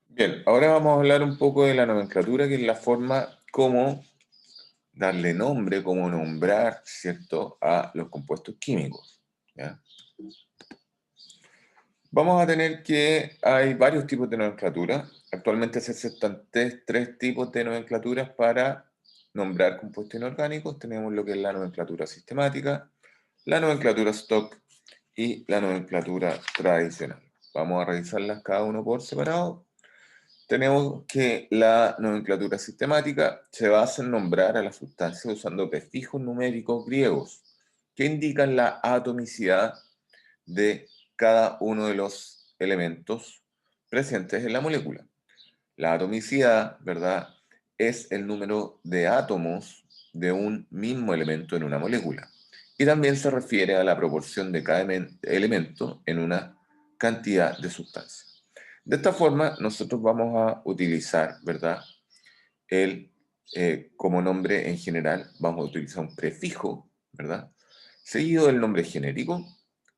Bien, ahora vamos a hablar un poco de la nomenclatura, que es la forma como darle nombre, cómo nombrar, ¿cierto?, a los compuestos químicos. ¿Ya? Vamos a tener que hay varios tipos de nomenclatura. Actualmente se aceptan tres tipos de nomenclaturas para nombrar compuestos inorgánicos. Tenemos lo que es la nomenclatura sistemática, la nomenclatura stock y la nomenclatura tradicional. Vamos a revisarlas cada uno por separado. Tenemos que la nomenclatura sistemática se basa en nombrar a las sustancias usando prefijos numéricos griegos que indican la atomicidad de cada uno de los elementos presentes en la molécula. La atomicidad, ¿verdad?, es el número de átomos de un mismo elemento en una molécula. Y también se refiere a la proporción de cada elemento en una cantidad de sustancia. De esta forma, nosotros vamos a utilizar, ¿verdad?, el, como nombre en general, vamos a utilizar un prefijo, ¿verdad?, seguido del nombre genérico,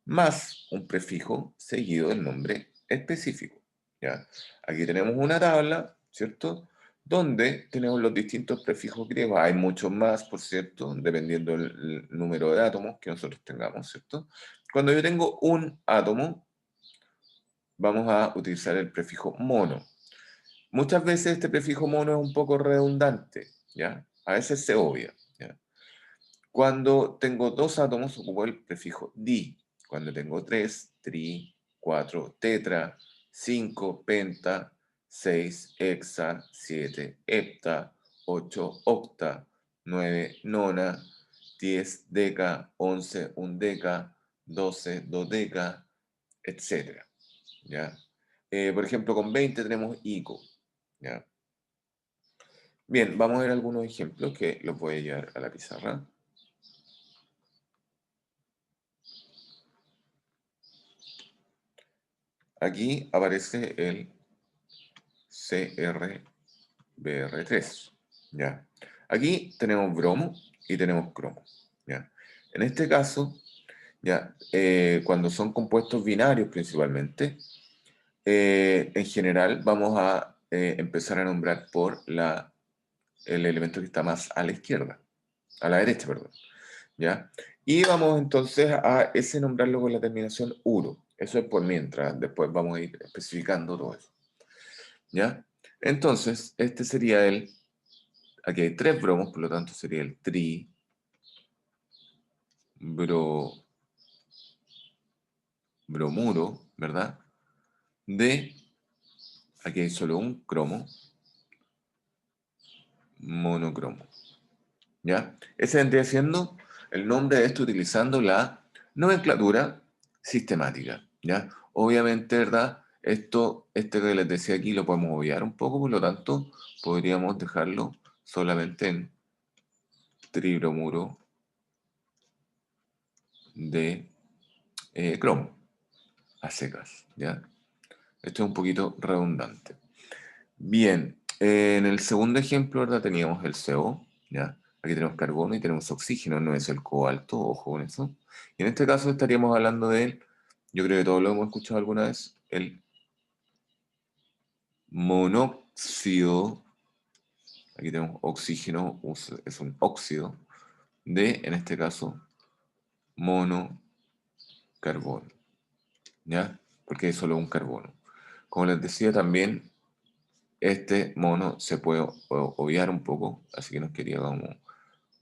más un prefijo seguido del nombre específico. ¿Ya? Aquí tenemos una tabla, ¿cierto?, donde tenemos los distintos prefijos griegos. Hay muchos más, por cierto, dependiendo del número de átomos que nosotros tengamos, ¿cierto? Cuando yo tengo un átomo, vamos a utilizar el prefijo mono. Muchas veces este prefijo mono es un poco redundante, ¿ya? A veces se obvia, ¿ya? Cuando tengo dos átomos, ocupo el prefijo di. Cuando tengo tres, tri, cuatro, tetra, cinco, penta, seis, hexa, siete, hepta, ocho, octa, nueve, nona, 10, deca, 11, undeca, 12, dodeca, etcétera, ¿ya? Por ejemplo, con 20 tenemos ico, ¿ya? Bien, vamos a ver algunos ejemplos que los voy a llevar a la pizarra. Aquí aparece el CrBr3, ¿ya? Aquí tenemos bromo y tenemos cromo, ¿ya? En este caso, ¿ya? Cuando son compuestos binarios principalmente, en general vamos a empezar a nombrar por el elemento que está más a la izquierda, a la derecha, perdón, ¿ya? Y vamos entonces a ese nombrarlo con la terminación uro. Eso es por mientras, después vamos a ir especificando todo eso, ¿ya? Entonces, este sería aquí hay tres bromos, por lo tanto sería el tri, bro, bromuro, ¿verdad? De, aquí hay solo un cromo, monocromo, ¿ya? Ese vendría siendo el nombre de esto utilizando la nomenclatura sistemática, ¿ya? Obviamente, ¿verdad? Este que les decía aquí lo podemos obviar un poco, por lo tanto, podríamos dejarlo solamente en tribromuro de cromo, a secas, ¿ya? Esto es un poquito redundante. Bien, en el segundo ejemplo, ¿verdad? Teníamos el CO, ¿ya? Aquí tenemos carbono y tenemos oxígeno, no es el cobalto, ojo con eso. Y en este caso estaríamos hablando de, yo creo que todos lo hemos escuchado alguna vez, el monóxido, aquí tenemos oxígeno, es un óxido, de, en este caso, monocarbono, ¿ya? Porque es solo un carbono. Como les decía también, este mono se puede obviar un poco, así que nos quería como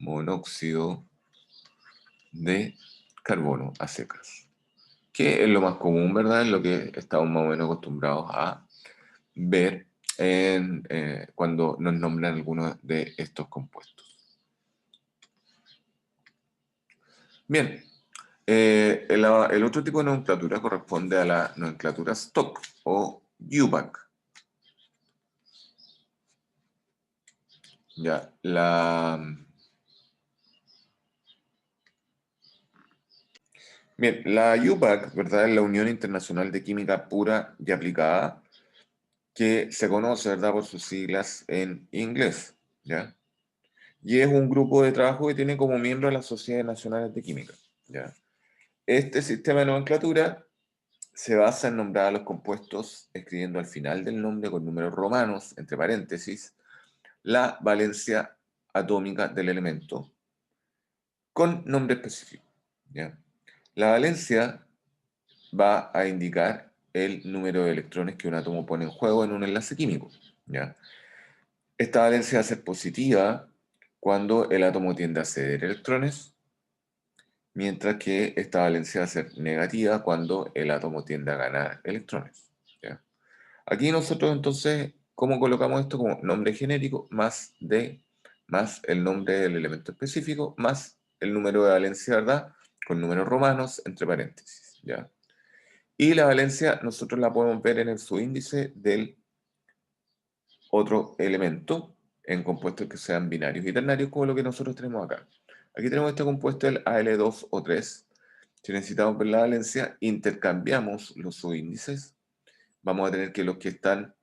monóxido de carbono a secas, que es lo más común, ¿verdad? Es lo que estamos más o menos acostumbrados a ver cuando nos nombran algunos de estos compuestos. Bien, el otro tipo de nomenclatura corresponde a la nomenclatura stock o UVAC. Ya, bien, la UVAC, ¿verdad? Es la Unión Internacional de Química Pura y Aplicada, que se conoce, ¿verdad?, por sus siglas en inglés, ¿ya? Y es un grupo de trabajo que tiene como miembro a las Sociedades Nacionales de Química, ¿ya? Este sistema de nomenclatura se basa en nombrar a los compuestos escribiendo al final del nombre con números romanos, entre paréntesis, la valencia atómica del elemento con nombre específico. ¿Ya? La valencia va a indicar el número de electrones que un átomo pone en juego en un enlace químico. ¿Ya? Esta valencia va a ser positiva cuando el átomo tiende a ceder electrones, mientras que esta valencia va a ser negativa cuando el átomo tiende a ganar electrones. ¿Ya? Aquí nosotros entonces, ¿cómo colocamos esto? Como nombre genérico más D más el nombre del elemento específico más el número de valencia, ¿verdad? Con números romanos entre paréntesis, ¿ya? Y la valencia nosotros la podemos ver en el subíndice del otro elemento en compuestos que sean binarios y ternarios, como lo que nosotros tenemos acá. Aquí tenemos este compuesto, el Al2 o 3. Si necesitamos ver la valencia, intercambiamos los subíndices. Vamos a tener que los que están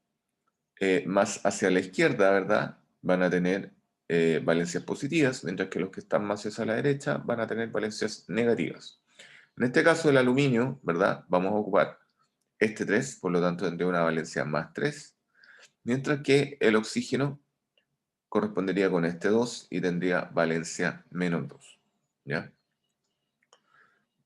más hacia la izquierda, ¿verdad? Van a tener valencias positivas, mientras que los que están más hacia la derecha van a tener valencias negativas. En este caso, el aluminio, ¿verdad? Vamos a ocupar este 3, por lo tanto tendría una valencia más 3, mientras que el oxígeno correspondería con este 2 y tendría valencia menos 2. ¿Ya?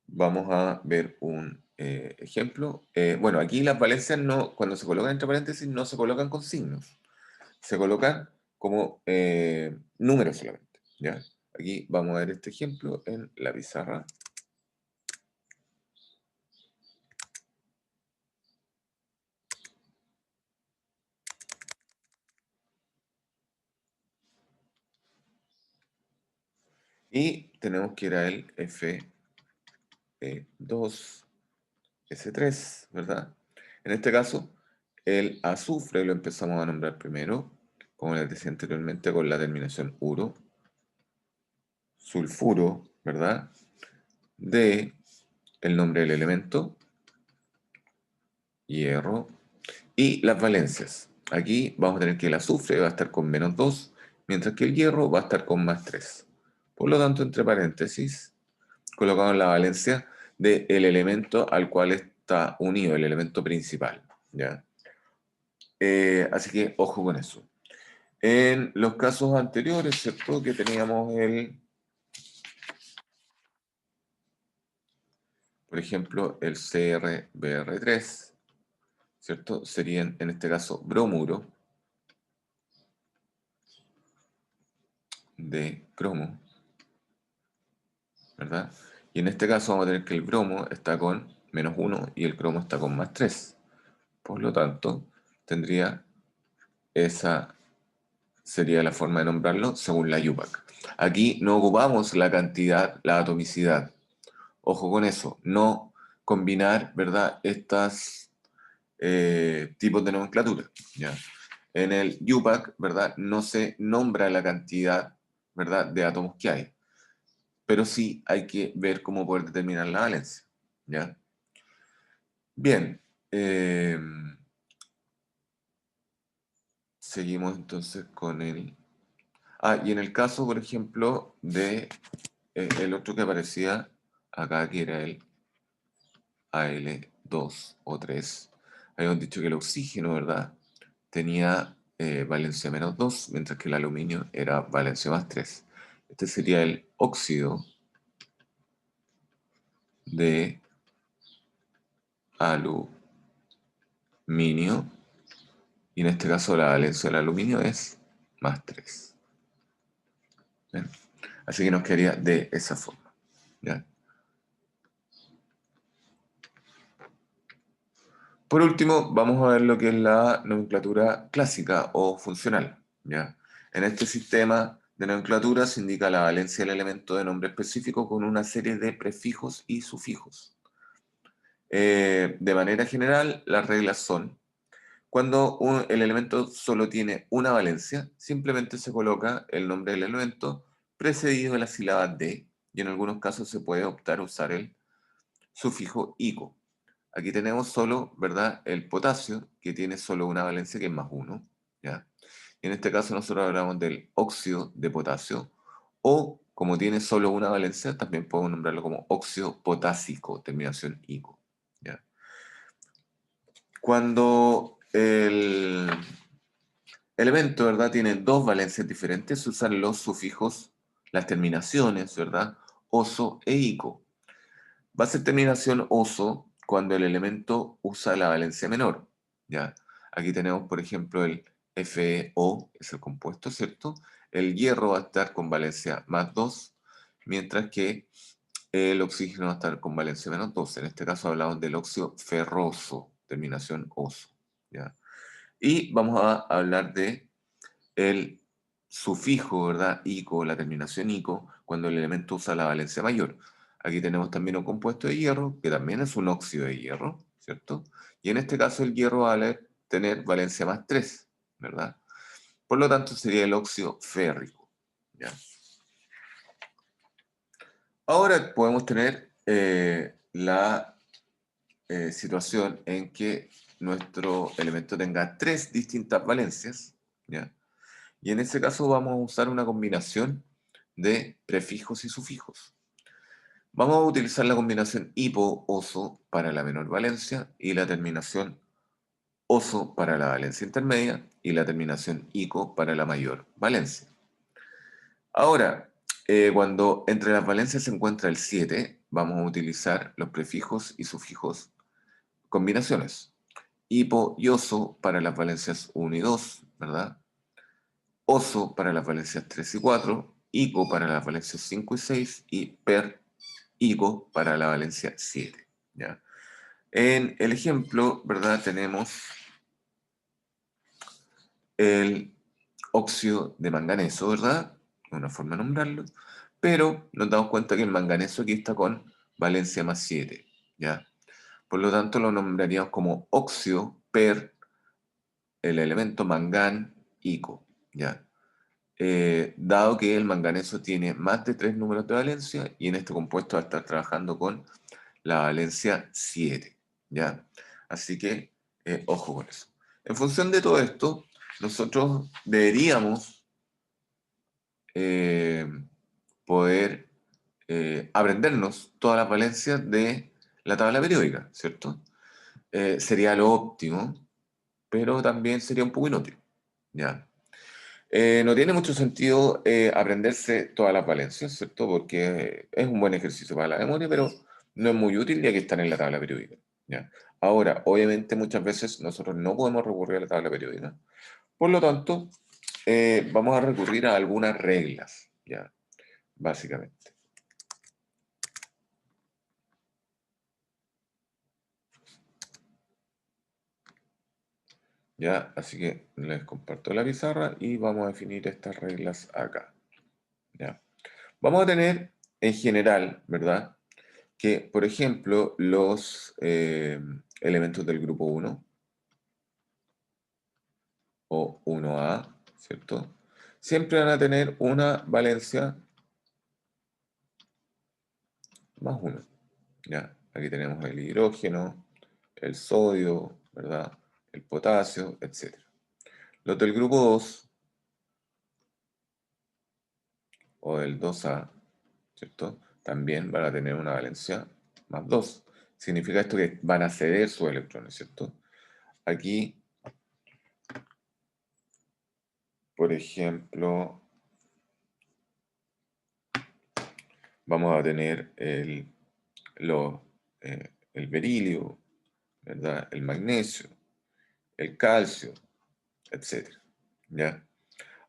Vamos a ver un ejemplo. Bueno, aquí las valencias no, cuando se colocan entre paréntesis no se colocan con signos, se colocan como números solamente. ¿Ya? Aquí vamos a ver este ejemplo en la pizarra. Y tenemos que ir a el Fe2S3, ¿verdad? En este caso, el azufre lo empezamos a nombrar primero, como les decía anteriormente, con la terminación uro, sulfuro, ¿verdad? De el nombre del elemento, hierro, y las valencias. Aquí vamos a tener que el azufre va a estar con menos 2, mientras que el hierro va a estar con más 3. Por lo tanto, entre paréntesis, colocamos la valencia del elemento al cual está unido, el elemento principal. ¿Ya? Así que ojo con eso. En los casos anteriores, ¿cierto? Que teníamos por ejemplo, el CrBr3, ¿cierto? Serían, en este caso, bromuro de cromo, ¿verdad? Y en este caso vamos a tener que el bromo está con menos 1 y el cromo está con más 3. Por lo tanto, tendría esa sería la forma de nombrarlo según la UPAC. Aquí no ocupamos la cantidad, la atomicidad. Ojo con eso, no combinar, ¿verdad?, estas tipos de nomenclatura. ¿Ya? En el UPAC, ¿verdad?, no se nombra la cantidad, ¿verdad?, de átomos que hay, pero sí hay que ver cómo poder determinar la valencia. ¿Ya? Bien, seguimos entonces con el... Ah, y en el caso, por ejemplo, de el otro que aparecía acá, que era el Al2 o 3, habíamos dicho que el oxígeno, ¿verdad?, tenía valencia menos 2, mientras que el aluminio era valencia más 3. Este sería el óxido de aluminio, y en este caso la valencia del aluminio es más 3. ¿Bien? Así que nos quedaría de esa forma. ¿Ya? Por último, vamos a ver lo que es la nomenclatura clásica o funcional. ¿Ya? En este sistema de nomenclatura se indica la valencia del elemento de nombre específico con una serie de prefijos y sufijos. De manera general, las reglas son, cuando el elemento solo tiene una valencia, simplemente se coloca el nombre del elemento precedido de la sílaba de, y en algunos casos se puede optar a usar el sufijo ico. Aquí tenemos solo, ¿verdad?, el potasio, que tiene solo una valencia que es más 1. ¿Ya? Y en este caso nosotros hablamos del óxido de potasio, o como tiene solo una valencia, también podemos nombrarlo como óxido potásico, terminación ico. ¿Ya? Cuando el elemento, ¿verdad?, tiene dos valencias diferentes, se usan los sufijos, las terminaciones, ¿verdad?, oso e ico. Va a ser terminación oso cuando el elemento usa la valencia menor, ¿ya? Aquí tenemos, por ejemplo, el FeO, es el compuesto, ¿cierto? El hierro va a estar con valencia más 2, mientras que el oxígeno va a estar con valencia menos 2. En este caso hablamos del óxido ferroso, terminación oso, ¿ya? Y vamos a hablar de el sufijo, ¿verdad? Ico, la terminación ico, cuando el elemento usa la valencia mayor. Aquí tenemos también un compuesto de hierro, que también es un óxido de hierro, ¿cierto? Y en este caso el hierro va a tener valencia más 3, ¿verdad? Por lo tanto sería el óxido férrico, ¿ya? Ahora podemos tener la situación en que nuestro elemento tenga tres distintas valencias, ¿ya? Y en ese caso vamos a usar una combinación de prefijos y sufijos. Vamos a utilizar la combinación hipo-oso para la menor valencia y la terminación oso para la valencia intermedia y la terminación ico para la mayor valencia. Ahora, cuando entre las valencias se encuentra el 7, vamos a utilizar los prefijos y sufijos combinaciones. Hipo y oso para las valencias 1 y 2, ¿verdad? Oso para las valencias 3 y 4, ico para las valencias 5 y 6 y per ico para la valencia 7, ¿ya? En el ejemplo, ¿verdad? Tenemos el óxido de manganeso, ¿verdad? Una forma de nombrarlo, pero nos damos cuenta que el manganeso aquí está con valencia más 7, ¿ya? Por lo tanto, lo nombraríamos como óxido per el elemento mangán ico, ¿ya? Dado que el manganeso tiene más de 3 números de valencia y en este compuesto va a estar trabajando con la valencia 7, ¿ya? Así que, ojo con eso. En función de todo esto, nosotros deberíamos eh, poder aprendernos todas las valencias de la tabla periódica, ¿cierto? Sería lo óptimo, pero también sería un poco inútil, ¿ya? No tiene mucho sentido aprenderse todas las valencias, ¿cierto? Porque es un buen ejercicio para la memoria, pero no es muy útil ya que están en la tabla periódica, ¿ya? Ahora, obviamente muchas veces nosotros no podemos recurrir a la tabla periódica, por lo tanto, vamos a recurrir a algunas reglas, ¿ya? Básicamente. ¿Ya? Así que les comparto la pizarra y vamos a definir estas reglas acá, ¿ya? Vamos a tener en general, ¿verdad? Que, por ejemplo, los elementos del grupo 1 o 1A, ¿cierto? Siempre van a tener una valencia más 1, ¿ya? Aquí tenemos el hidrógeno, el sodio, ¿verdad? El potasio, etc. Los del grupo 2 o del 2A, ¿cierto? También van a tener una valencia más 2. Significa esto que van a ceder sus electrones, ¿cierto? Aquí, por ejemplo, vamos a tener el berilio, ¿verdad? El magnesio, el calcio, etc. ¿Ya?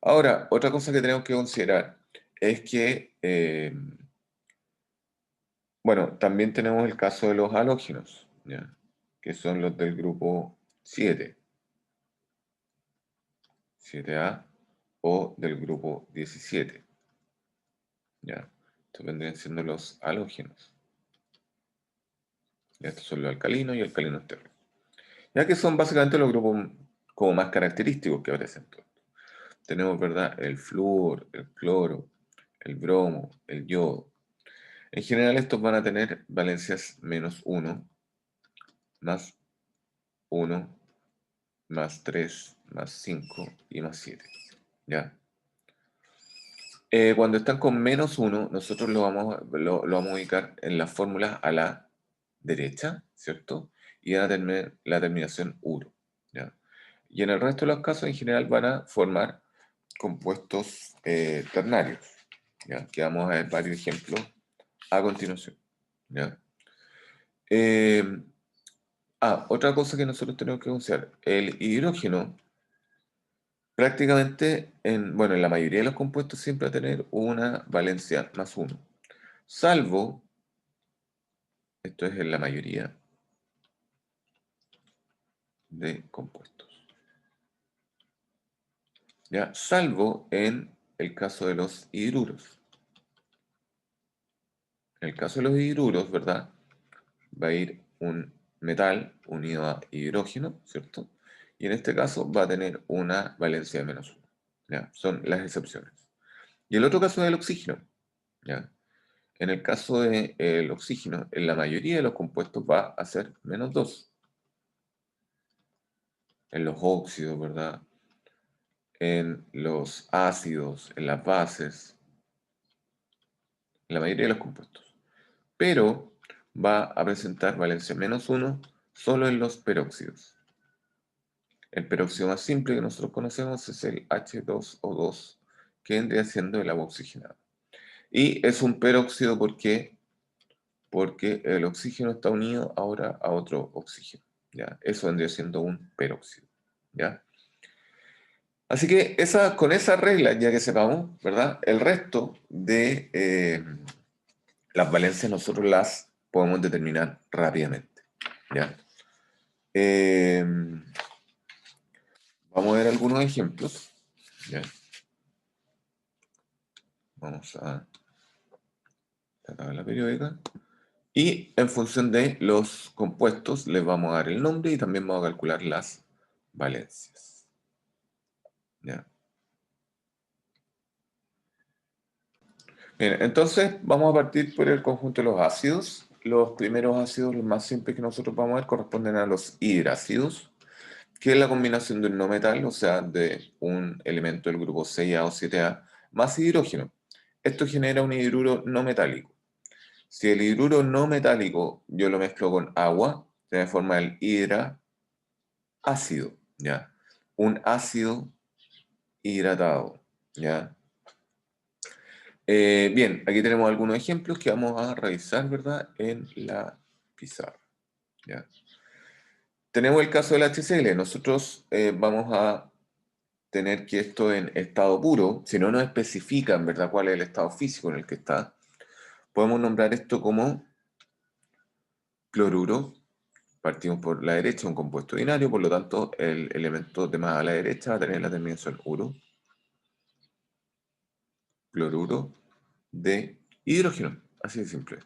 Ahora, otra cosa que tenemos que considerar es que, bueno, también tenemos el caso de los halógenos, ¿ya? Que son los del grupo 7, 7A, o del grupo 17, ¿ya? Estos vendrían siendo los halógenos. ¿Ya? Estos son los alcalinos y alcalinos terrestres. Ya que son básicamente los grupos como más característicos que aparecen. Tenemos, ¿verdad? El flúor, el cloro, el bromo, el yodo. En general estos van a tener valencias menos 1, más 1, más 3, más 5 y más 7. ¿Ya? Cuando están con menos 1, nosotros lo vamos a ubicar en la fórmula a la derecha, ¿cierto? y van a tener la terminación uro, ¿ya? Y en el resto de los casos, en general, van a formar compuestos ternarios, ¿ya? Que vamos a ver varios ejemplos a continuación, ¿ya? Eh, otra cosa que nosotros tenemos que considerar, el hidrógeno prácticamente, bueno, en la mayoría de los compuestos siempre va a tener una valencia más uno, salvo, esto es en la mayoría de compuestos, ¿ya? Salvo en el caso de los hidruros. En el caso de los hidruros, ¿verdad? Va a ir un metal unido a hidrógeno, ¿cierto? Y en este caso va a tener una valencia de menos uno, ¿ya? Son las excepciones. Y el otro caso es el oxígeno, ¿ya? En el caso del oxígeno, en la mayoría de los compuestos va a ser menos 2. En los óxidos, ¿verdad? En los ácidos, en las bases, en la mayoría de los compuestos. Pero va a presentar valencia menos 1 solo en los peróxidos. El peróxido más simple que nosotros conocemos es el H2O2, que vendría siendo el agua oxigenada. Y es un peróxido porque el oxígeno está unido ahora a otro oxígeno, ¿ya? Eso vendría siendo un peróxido, ¿ya? Así que con esa regla, ya que sepamos, ¿verdad? El resto de las valencias nosotros las podemos determinar rápidamente, ¿ya? Eh, Vamos a ver algunos ejemplos, ¿ya? Vamos a la tabla periódica. Y en función de los compuestos les vamos a dar el nombre y también vamos a calcular las valencias, ¿ya? Bien, entonces vamos a partir por el conjunto de los ácidos. Los primeros ácidos, los más simples que nosotros vamos a ver, corresponden a los hidrácidos, que es la combinación de un no metal, o sea, de un elemento del grupo 6A o 7A, más hidrógeno. Esto genera un hidruro no metálico. Si el hidruro no metálico yo lo mezclo con agua, se me forma el hidraácido, ¿ya? Un ácido hidratado, ¿ya? Bien, aquí tenemos algunos ejemplos que vamos a revisar, ¿verdad? En la pizarra, ¿ya? Tenemos el caso del HCl. Nosotros vamos a tener que esto en estado puro, si no nos especifican, ¿verdad?, cuál es el estado físico en el que está, podemos nombrar esto como cloruro. Partimos por la derecha, un compuesto binario, por lo tanto, el elemento de más a la derecha va a tener la terminación uro, cloruro de hidrógeno. Así de simple,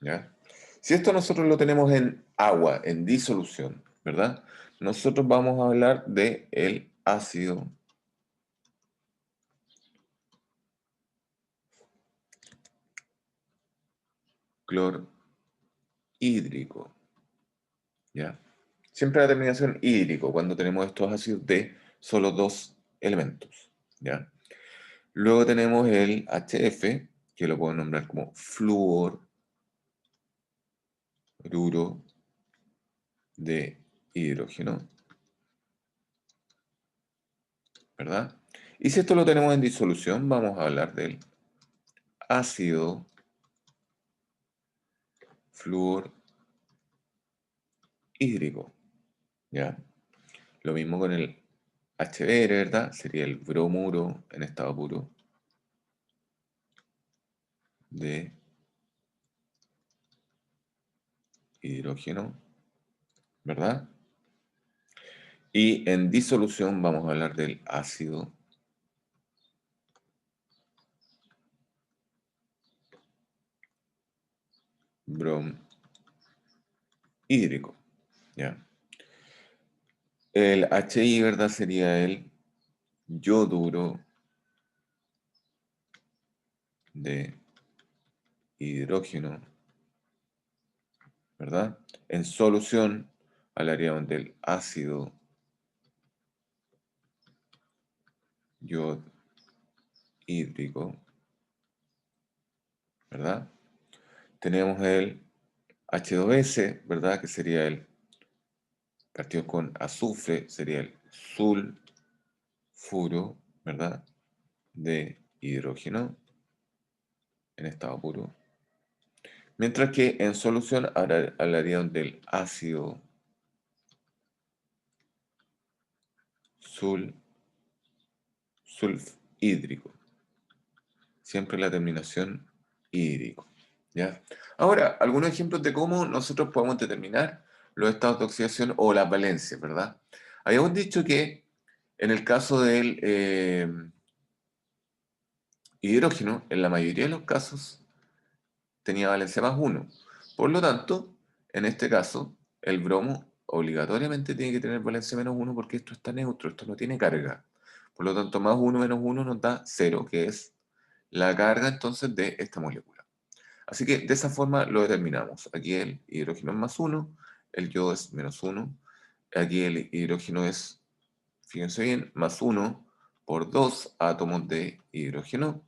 ¿ya? Si esto nosotros lo tenemos en agua, en disolución, ¿verdad? Nosotros vamos a hablar de el ácido clorhídrico, ¿ya? Siempre la terminación hídrico, cuando tenemos estos ácidos de solo dos elementos, ¿ya? Luego tenemos el HF, que lo puedo nombrar como fluoruro de hidrógeno, ¿verdad? Y si esto lo tenemos en disolución, vamos a hablar del ácido fluorhídrico, ¿ya? Lo mismo con el HBr, ¿verdad? Sería el bromuro en estado puro de hidrógeno, ¿verdad? Y en disolución vamos a hablar del ácido bromhídrico, ¿ya? El HI, ¿verdad? Sería el yoduro de hidrógeno, ¿verdad? En solución hablaríamos del ácido yodhídrico, ¿verdad? Tenemos el H2S, ¿verdad? Que sería el partido con azufre, sería el sulfuro, ¿verdad? De hidrógeno en estado puro. Mientras que en solución hablarían del ácido sulfhídrico. Siempre la terminación hídrico. ¿Ya? Ahora, algunos ejemplos de cómo nosotros podemos determinar los estados de oxidación o las valencias, ¿verdad? Habíamos dicho que en el caso del hidrógeno, en la mayoría de los casos, tenía valencia más 1. Por lo tanto, en este caso, el bromo obligatoriamente tiene que tener valencia menos 1 porque esto está neutro, esto no tiene carga. Por lo tanto, más 1 menos 1 nos da 0, que es la carga entonces de esta molécula. Así que de esa forma lo determinamos. Aquí el hidrógeno es más 1, el yodo es menos 1. Aquí el hidrógeno es, fíjense bien, más 1 por 2 átomos de hidrógeno.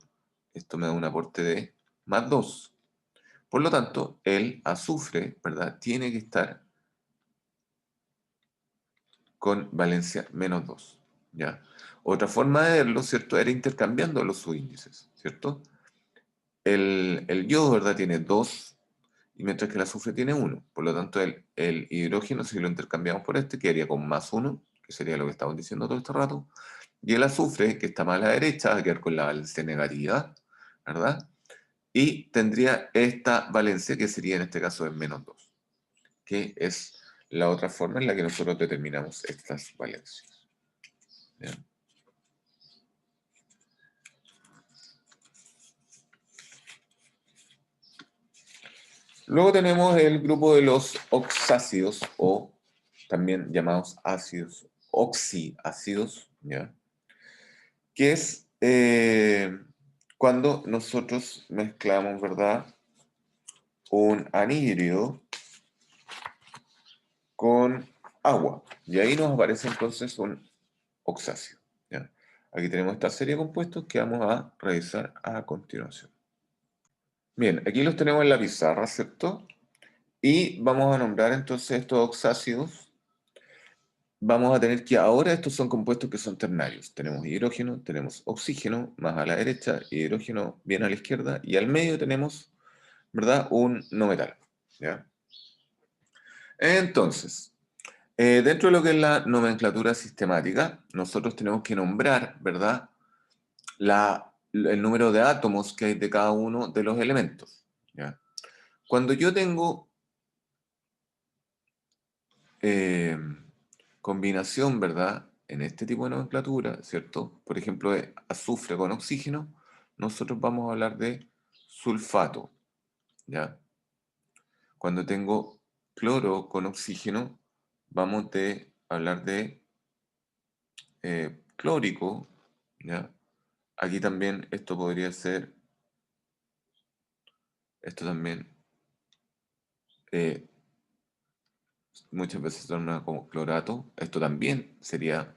Esto me da un aporte de más 2. Por lo tanto, el azufre, ¿verdad? Tiene que estar con valencia menos 2, ¿ya? Otra forma de verlo, ¿cierto? Era intercambiando los subíndices, ¿cierto? El yodo, ¿verdad? Tiene 2, y mientras que el azufre tiene 1. Por lo tanto, el hidrógeno, si lo intercambiamos por este, quedaría con más 1, que sería lo que estamos diciendo todo este rato. Y el azufre, que está más a la derecha, va a quedar con la valencia negativa, ¿verdad? Y tendría esta valencia, que sería en este caso de menos 2, que es la otra forma en la que nosotros determinamos estas valencias. ¿Bien? Luego tenemos el grupo de los oxácidos, o también llamados ácidos, oxiácidos, ¿ya? Que es cuando nosotros mezclamos, ¿verdad? Un anhídrido con agua. Y ahí nos aparece entonces un oxácido, ¿ya? Aquí tenemos esta serie de compuestos que vamos a revisar a continuación. Bien, aquí los tenemos en la pizarra, ¿cierto? Y vamos a nombrar entonces estos oxácidos. Vamos a tener que ahora estos son compuestos que son ternarios. Tenemos hidrógeno, tenemos oxígeno, más a la derecha, hidrógeno bien a la izquierda, y al medio tenemos, ¿verdad? Un no metal, ¿ya? Entonces, dentro de lo que es la nomenclatura sistemática, nosotros tenemos que nombrar, ¿verdad? El número de átomos que hay de cada uno de los elementos, ¿ya? Cuando yo tengo eh, combinación, ¿verdad? En este tipo de nomenclatura, ¿cierto? Por ejemplo, de azufre con oxígeno, nosotros vamos a hablar de sulfato, ¿ya? Cuando tengo cloro con oxígeno, vamos a hablar de clórico, ¿ya? Aquí también esto podría ser, esto también, eh, muchas veces se nombra como clorato, esto también sería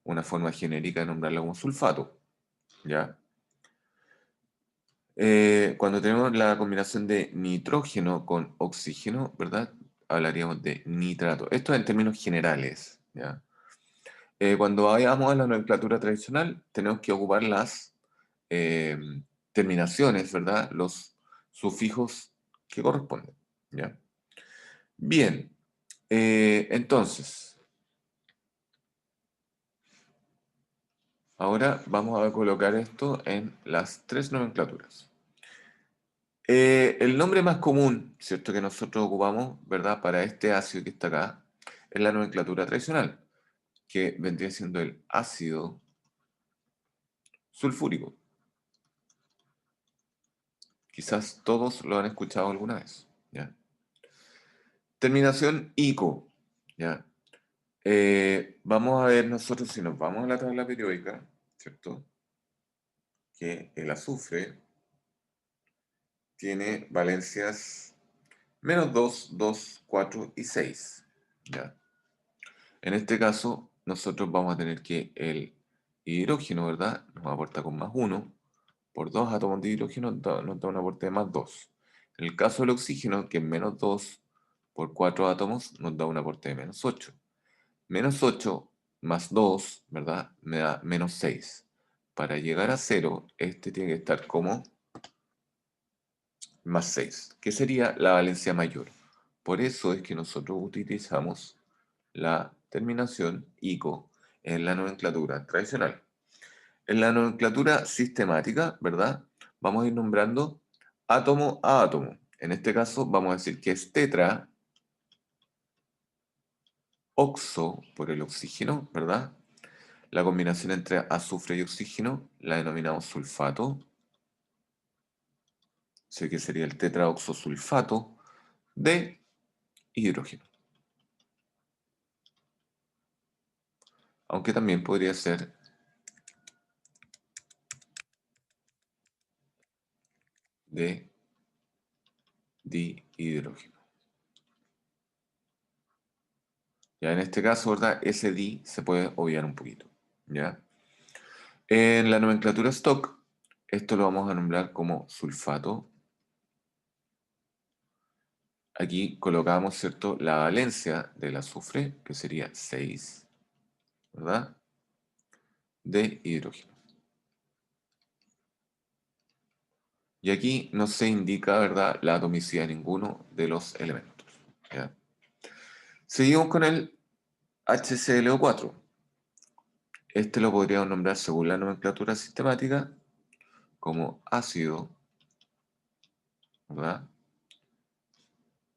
una forma genérica de nombrarlo como sulfato, ¿ya? Cuando tenemos la combinación de nitrógeno con oxígeno, ¿verdad? Hablaríamos de nitrato. Esto en términos generales, ¿ya? Cuando vayamos a la nomenclatura tradicional, tenemos que ocupar las eh, terminaciones, ¿verdad? Los sufijos que corresponden, ¿ya? Bien, entonces, ahora vamos a colocar esto en las tres nomenclaturas. El nombre más común, ¿cierto? Que nosotros ocupamos, ¿verdad? Para este ácido que está acá, es la nomenclatura tradicional, que vendría siendo el ácido sulfúrico. Quizás todos lo han escuchado alguna vez, ¿ya? Terminación ico, ¿ya? Vamos a ver nosotros, si nos vamos a la tabla periódica, ¿cierto? Que el azufre tiene valencias menos 2, 2, 4 y 6, ¿ya? En este caso, nosotros vamos a tener que el hidrógeno, ¿verdad? Nos aporta con más 1, por 2 átomos de hidrógeno nos da un aporte de más 2. En el caso del oxígeno, que es menos 2 por 4 átomos, nos da un aporte de menos 8. Menos 8 más 2, ¿verdad? Me da menos 6. Para llegar a 0, este tiene que estar como más 6, que sería la valencia mayor. Por eso es que nosotros utilizamos la terminación ICO en la nomenclatura tradicional. En la nomenclatura sistemática, ¿verdad? Vamos a ir nombrando átomo a átomo. En este caso vamos a decir que es tetra, oxo por el oxígeno, ¿verdad? La combinación entre azufre y oxígeno la denominamos sulfato. Sé que sería el tetraoxosulfato de hidrógeno. Aunque también podría ser de dihidrógeno. Ya en este caso, ¿verdad? Ese di se puede obviar un poquito. ¿Ya? En la nomenclatura stock, esto lo vamos a nombrar como sulfato. Aquí colocamos, ¿cierto?, la valencia del azufre, que sería 6, ¿verdad? De hidrógeno. Y aquí no se indica, ¿verdad?, la atomicidad de ninguno de los elementos. ¿Ya? Seguimos con el HClO4. Este lo podríamos nombrar según la nomenclatura sistemática como ácido, ¿verdad?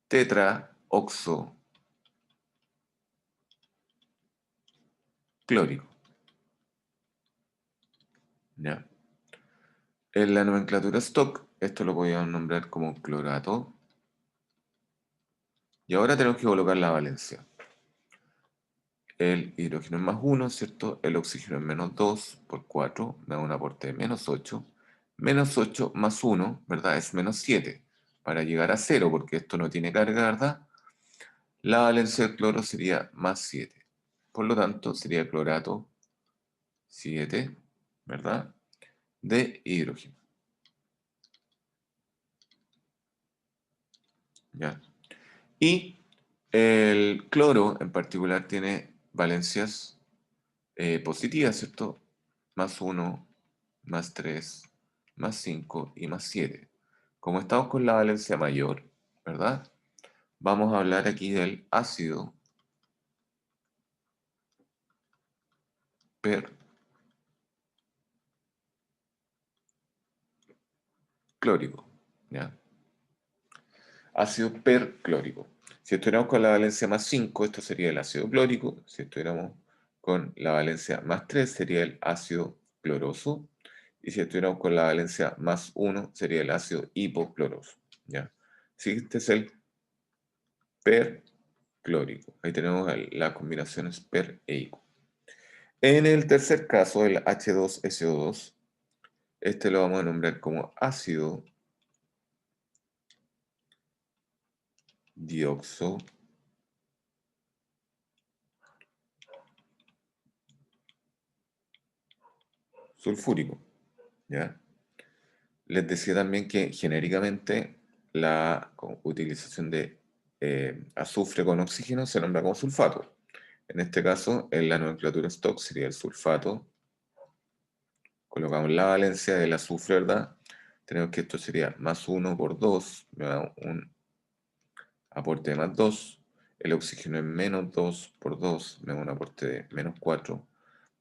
Tetraoxoclórico. ¿Ya? En la nomenclatura stock, esto lo podríamos nombrar como clorato. Y ahora tenemos que colocar la valencia. El hidrógeno es más 1, ¿cierto? El oxígeno es menos 2 por 4, me da un aporte de menos 8. Menos 8 más 1, ¿verdad? Es menos 7. Para llegar a 0, porque esto no tiene carga, ¿verdad? La valencia del cloro sería más 7. Por lo tanto, sería clorato 7, ¿verdad? De hidrógeno. ¿Ya? Y el cloro en particular tiene valencias positivas, ¿cierto? Más 1, más 3, más 5 y más 7. Como estamos con la valencia mayor, ¿verdad? Vamos a hablar aquí del ácido perclórico, ¿ya? Ácido perclórico. Si estuviéramos con la valencia más 5, esto sería el ácido clórico. Si estuviéramos con la valencia más 3, sería el ácido cloroso. Y si estuviéramos con la valencia más 1, sería el ácido hipocloroso, ¿ya? Así que este es el perclórico. Ahí tenemos las combinaciones per e ico. En el tercer caso, el H2SO2, este lo vamos a nombrar como ácido dioxo sulfúrico, ¿ya? Les decía también que genéricamente la utilización de azufre con oxígeno se nombra como sulfato. En este caso, en la nomenclatura stock sería el sulfato. Colocamos la valencia del azufre, ¿verdad? Tenemos que esto sería más 1 por 2, me da un aporte de más 2. El oxígeno es menos 2 por 2, me da un aporte de menos 4.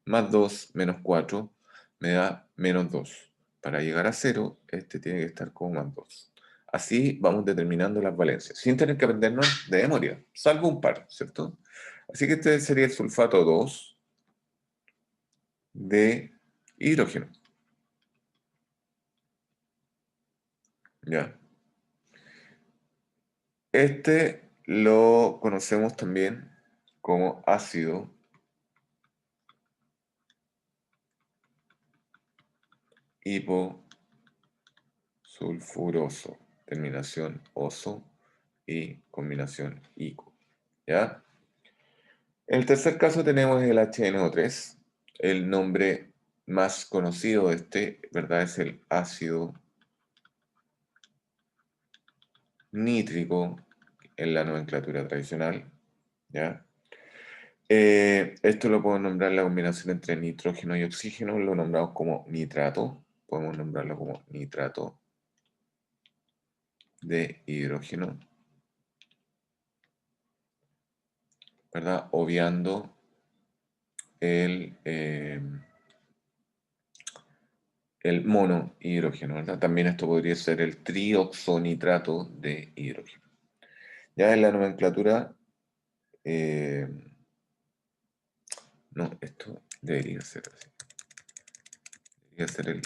Más 2 menos 4 me da menos 2. Para llegar a 0, este tiene que estar como más 2. Así vamos determinando las valencias, sin tener que aprendernos de memoria, salvo un par, ¿cierto? Así que este sería el sulfato 2 de hidrógeno. ¿Ya? Este lo conocemos también como ácido hiposulfuroso, terminación oso y combinación ico. ¿Ya? En el tercer caso tenemos el HNO3. El nombre más conocido de este, ¿verdad? Es el ácido nítrico en la nomenclatura tradicional, ¿ya? Esto lo puedo nombrar la combinación entre nitrógeno y oxígeno, lo nombramos como nitrato, podemos nombrarlo como nitrato de hidrógeno, ¿verdad? Obviando el monohidrógeno, ¿verdad? También esto podría ser el trioxonitrato de hidrógeno. Ya en la nomenclatura, eh, no, esto debería ser así. Debería ser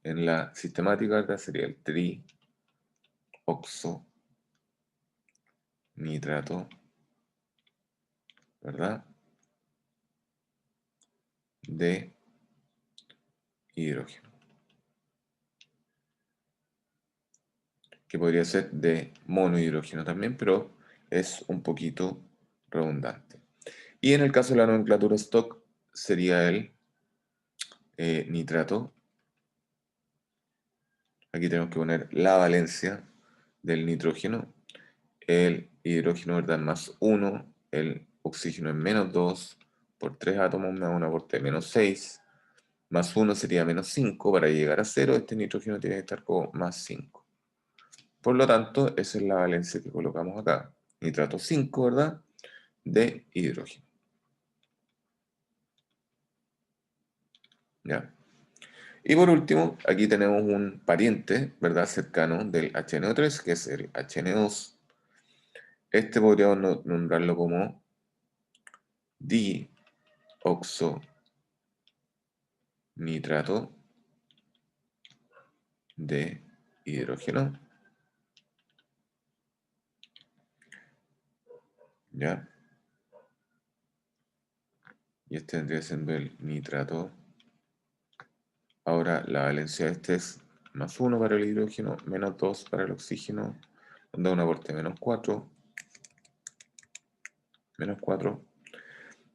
en la sistemática, ¿verdad? Sería el trioxonitrato, ¿verdad? De hidrógeno. Que podría ser de monohidrógeno también, pero es un poquito redundante. Y en el caso de la nomenclatura stock sería el nitrato. Aquí tenemos que poner la valencia del nitrógeno. El hidrógeno, ¿verdad? Más 1, el oxígeno es menos 2, por 3 átomos me da un aporte de menos 6, más 1 sería menos 5, para llegar a 0 este nitrógeno tiene que estar como más 5. Por lo tanto, esa es la valencia que colocamos acá. Nitrato 5, ¿verdad? De hidrógeno. ¿Ya? Y por último, aquí tenemos un pariente, ¿verdad? Cercano del HNO3, que es el HN2. Este podríamos nombrarlo como dioxonitrato de hidrógeno. ¿Ya? Y este vendría siendo el nitrato. Ahora la valencia de este es más 1 para el hidrógeno, menos 2 para el oxígeno, da un aporte de menos 4, menos 4,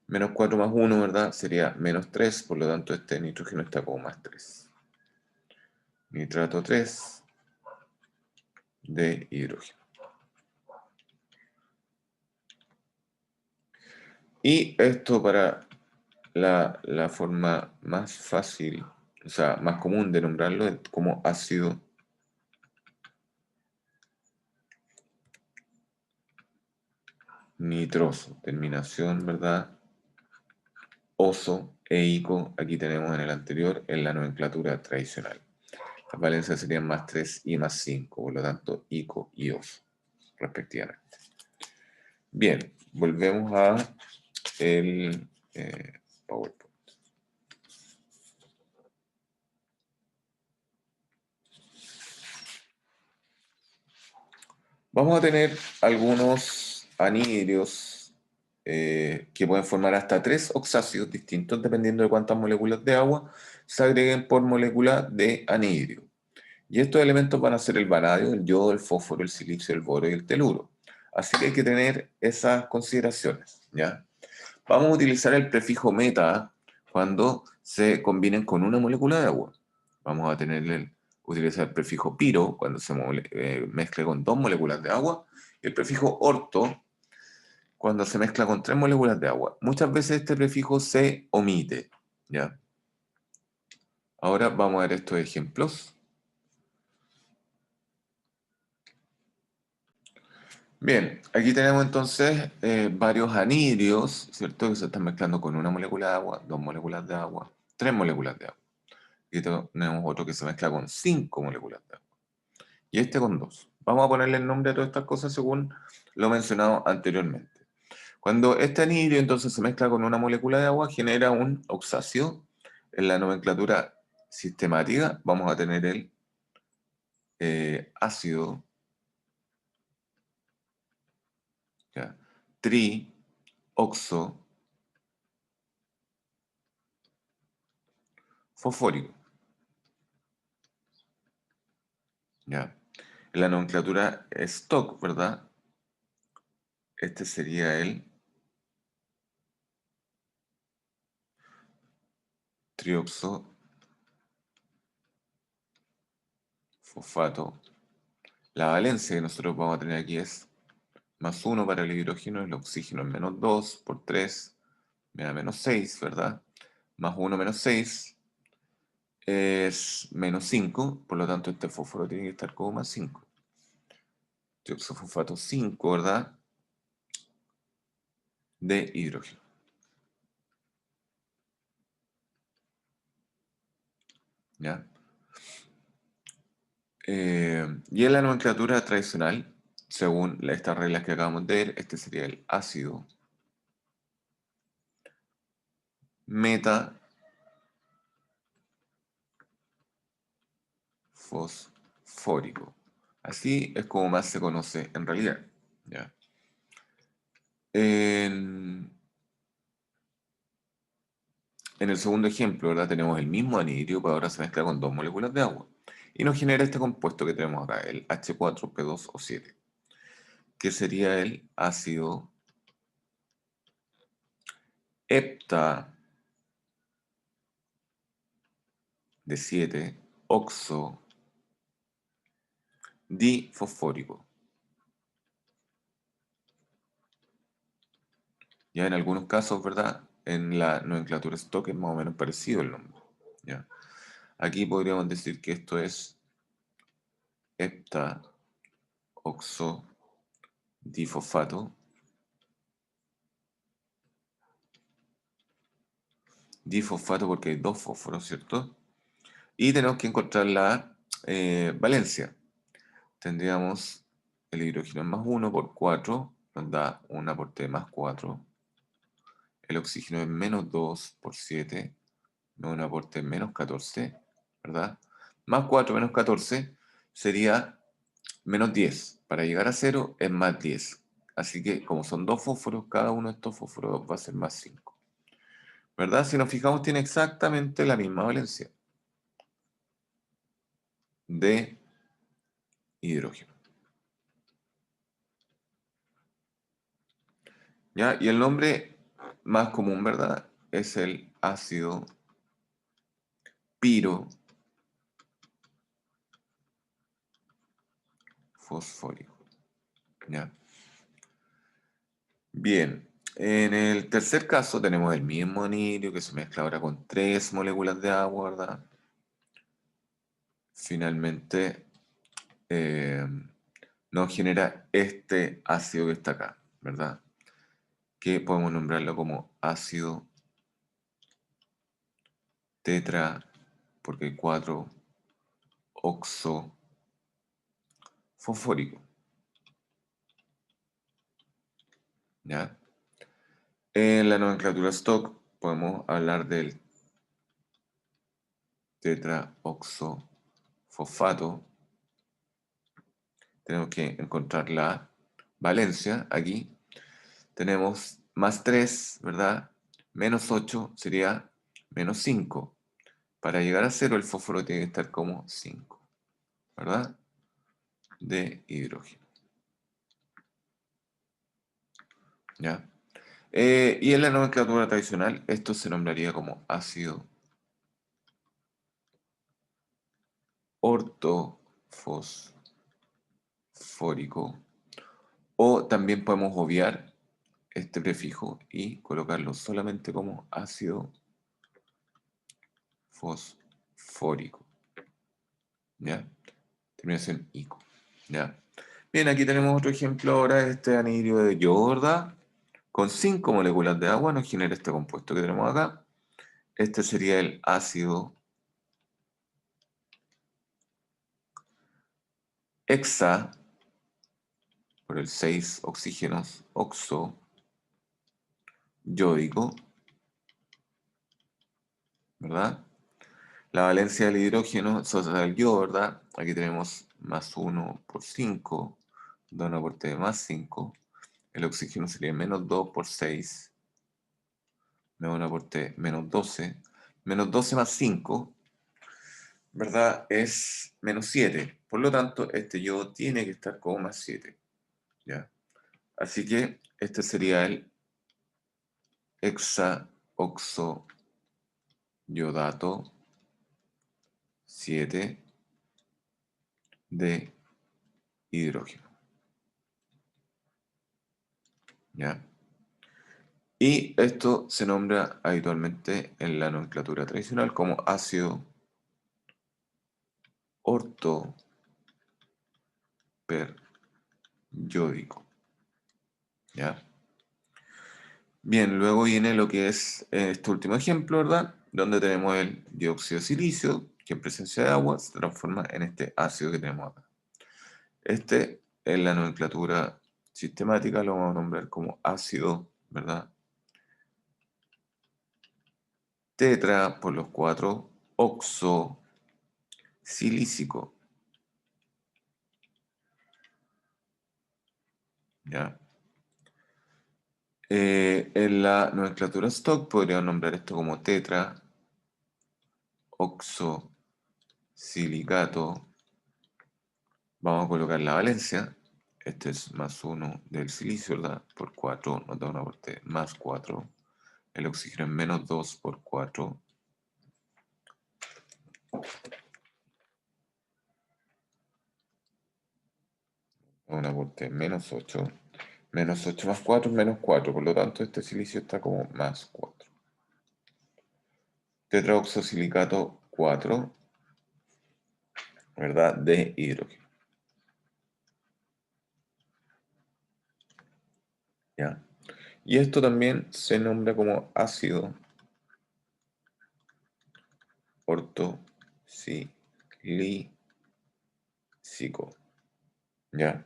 menos 4 más 1, ¿verdad? Sería menos 3, por lo tanto este nitrógeno está como más 3. Nitrato 3 de hidrógeno. Y esto para la forma más fácil, o sea, más común de nombrarlo es como ácido nitroso. Terminación, ¿verdad? Oso e ico, aquí tenemos en el anterior, en la nomenclatura tradicional. Las valencias serían más 3 y más 5, por lo tanto, ico y oso, respectivamente. Bien, volvemos a el PowerPoint. Vamos a tener algunos anhidrios que pueden formar hasta 3 oxáceos distintos dependiendo de cuántas moléculas de agua se agreguen por molécula de anhidrio. Y estos elementos van a ser el vanadio, el yodo, el fósforo, el silicio, el boro y el teluro. Así que hay que tener esas consideraciones, ¿ya? Vamos a utilizar el prefijo meta cuando se combinen con una molécula de agua. Vamos a utilizar el prefijo piro cuando se mezcle con 2 moléculas de agua. Y el prefijo orto cuando se mezcla con 3 moléculas de agua. Muchas veces este prefijo se omite, ¿ya? Ahora vamos a ver estos ejemplos. Bien, aquí tenemos entonces varios anhidrios, ¿cierto? Que se están mezclando con una molécula de agua, 2 moléculas de agua, 3 moléculas de agua. Y tenemos otro que se mezcla con 5 moléculas de agua. Y este con 2. Vamos a ponerle el nombre a todas estas cosas según lo mencionado anteriormente. Cuando este anhidrio entonces se mezcla con una molécula de agua, genera un oxáceo. En la nomenclatura sistemática vamos a tener el ácido, ¿ya? Trioxofosfórico, ¿ya? En la nomenclatura stock, ¿verdad? Este sería el trioxofosfato La valencia que nosotros vamos a tener aquí es más 1 para el hidrógeno, el oxígeno es menos 2 por 3, me da menos 6, ¿verdad? Más 1 menos 6 es menos 5, por lo tanto este fósforo tiene que estar como más 5. Dioxofosfato 5, ¿verdad? De hidrógeno. ¿Ya? Y en la nomenclatura tradicional, según estas reglas que acabamos de ver, este sería el ácido metafosfórico. Así es como más se conoce en realidad. ¿Ya? En el segundo ejemplo, ¿verdad? Tenemos el mismo anhidrio, pero ahora se mezcla con dos moléculas de agua. Y nos genera este compuesto que tenemos acá, el H4P2O7, que sería el ácido hepta de 7 oxo difosfórico. Ya en algunos casos, ¿verdad? En la nomenclatura stock es más o menos parecido el nombre. ¿Ya? Aquí podríamos decir que esto es hepta oxo difosfato. Difosfato porque hay dos fósforos, ¿cierto? Y tenemos que encontrar la valencia. Tendríamos el hidrógeno más 1 por 4, nos da un aporte de más 4. El oxígeno es menos 2 por 7, nos da un aporte de menos 14, ¿verdad? Más 4 menos 14 sería menos 10. Para llegar a 0 es más 10. Así que como son dos fósforos, cada uno de estos fósforos va a ser más 5. ¿Verdad? Si nos fijamos, tiene exactamente la misma valencia de hidrógeno. ¿Ya? Y el nombre más común, ¿verdad? Es el ácido pirofosfórico. ¿Ya? Bien. En el tercer caso tenemos el mismo anhidrio que se mezcla ahora con tres moléculas de agua, ¿verdad? Finalmente nos genera este ácido que está acá, ¿verdad? Que podemos nombrarlo como ácido tetra, porque hay 4 oxofosfórico, ¿ya? En la nomenclatura stock podemos hablar del tetraoxofosfato. Tenemos que encontrar la valencia aquí. Tenemos más 3, ¿verdad? Menos 8 sería menos 5. Para llegar a 0 el fósforo tiene que estar como 5, ¿verdad? De hidrógeno. ¿Ya? Y en la nomenclatura tradicional esto se nombraría como ácido ortofosfórico. O también podemos obviar este prefijo y colocarlo solamente como ácido fosfórico. ¿Ya? Terminación ico. ¿Ya? Bien, aquí tenemos otro ejemplo ahora, este anhidrio de yodo, con 5 moléculas de agua nos genera este compuesto que tenemos acá. Este sería el ácido hexa, por el 6 oxígenos, oxo, yódico, ¿verdad? La valencia del hidrógeno, eso es el yodo, ¿verdad? Aquí tenemos más 1 por 5, da un aporte de más 5. El oxígeno sería menos 2 por 6, me da un aporte de menos 12. Menos 12 más 5, ¿verdad? Es menos 7. Por lo tanto, este yodo tiene que estar como más 7. ¿Ya? Así que este sería el hexaoxoyodato 7 de hidrógeno. ¿Ya? Y esto se nombra habitualmente en la nomenclatura tradicional como ácido ortoperiódico. ¿Ya? Bien, luego viene lo que es este último ejemplo, ¿verdad? Donde tenemos el dióxido de silicio, que en presencia de agua se transforma en este ácido que tenemos acá. Este, en la nomenclatura sistemática, lo vamos a nombrar como ácido, ¿verdad? Tetra por los 4 oxosilícico. ¿Ya? En la nomenclatura stock podríamos nombrar esto como tetra oxosilicato. Vamos a colocar la valencia. Este es más 1 del silicio, ¿verdad? Por 4 nos da un aporte más 4. El oxígeno es menos 2 por 4. Un aporte menos 8. Menos 8 más 4 es menos 4. Por lo tanto, este silicio está como más 4. Tetraoxosilicato 4, ¿verdad? De hidrógeno. ¿Ya? Y esto también se nombra como ácido ortosilícico. ¿Ya?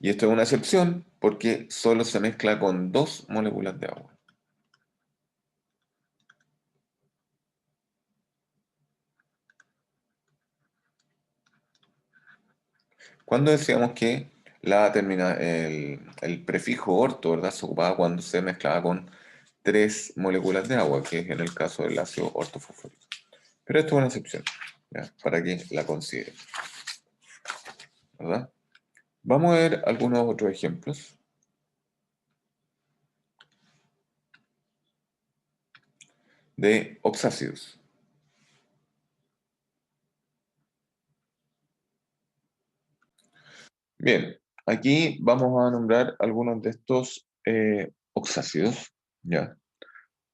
Y esto es una excepción porque solo se mezcla con 2 moléculas de agua. Cuando decíamos que el prefijo orto, ¿verdad? Se ocupaba cuando se mezclaba con 3 moléculas de agua, que es en el caso del ácido ortofosfórico. Pero esto es una excepción, ¿ya? Para que la consideren, ¿verdad? Vamos a ver algunos otros ejemplos de oxácidos. Bien, aquí vamos a nombrar algunos de estos oxácidos, ¿ya?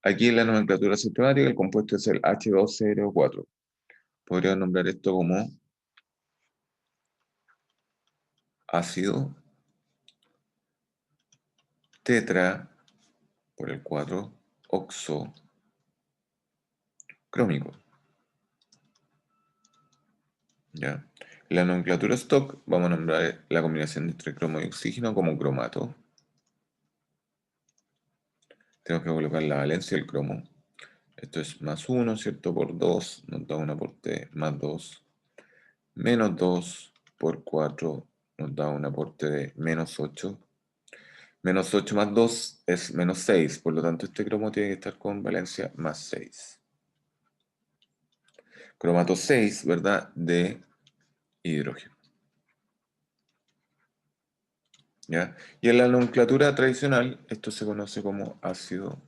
Aquí en la nomenclatura sistemática el compuesto es el H2CrO4. Podría nombrar esto como ácido tetra por el 4 oxocrómico. ¿Ya? En la nomenclatura stock vamos a nombrar la combinación entre cromo y oxígeno como cromato. Tenemos que colocar la valencia del cromo. Esto es más 1, ¿cierto? Por 2 nos da un aporte más 2. Menos 2 por 4 nos da un aporte de menos 8. Menos 8 más 2 es menos 6. Por lo tanto, este cromo tiene que estar con valencia más 6. Cromato 6, ¿verdad? De hidrógeno. ¿Ya? Y en la nomenclatura tradicional, esto se conoce como ácido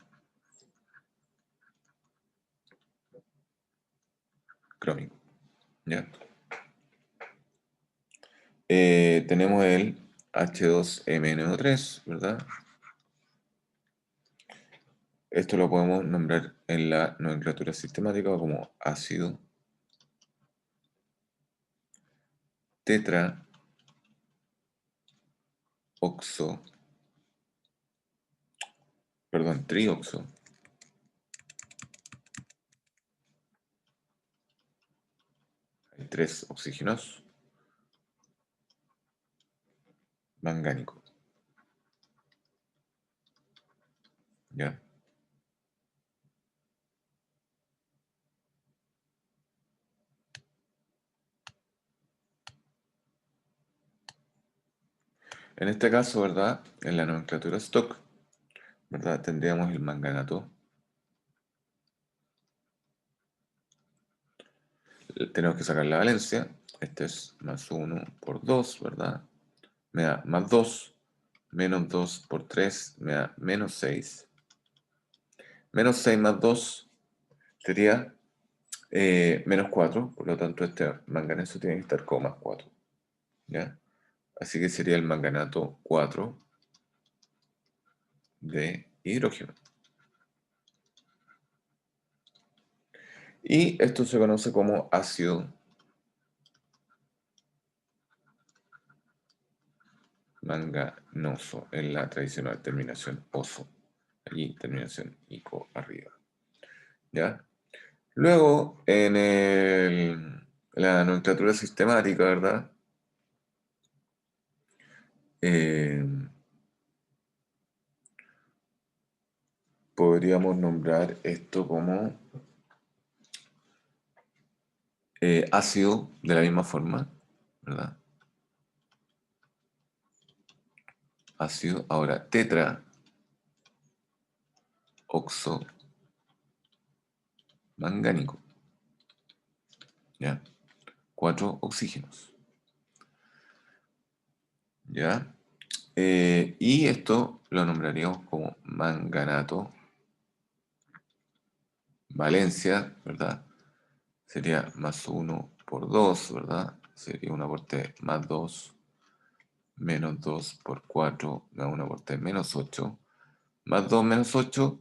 crómico. ¿Ya? Tenemos el H2MnO3, ¿verdad? Esto lo podemos nombrar en la nomenclatura sistemática como ácido tetra oxo, perdón, trioxo. Hay 3 oxígenos. Mangánico. ¿Ya? En este caso, ¿verdad? En la nomenclatura stock, ¿verdad? Tendríamos el manganato. Tenemos que sacar la valencia. Este es más 1 por 2, ¿verdad? Me da más 2. Menos 2 por 3 me da menos 6. Menos 6 más 2 sería menos 4. Por lo tanto, este manganeso tiene que estar con más 4. ¿Ya? Así que sería el manganato 4 de hidrógeno. Y esto se conoce como ácido manganoso en la tradicional terminación oso. Allí terminación ico arriba. ¿Ya? Luego, la nomenclatura sistemática, ¿verdad? Eh, podríamos nombrar esto como ácido de la misma forma, ¿verdad? Ácido, ahora tetra, oxo, mangánico, ¿ya? 4 oxígenos, ¿ya? Y esto lo nombraríamos como manganato, valencia, ¿verdad? Sería más 1 por 2, ¿verdad? Sería un aporte más 2, menos 2 por 4, da un aporte menos 8, más 2 menos 8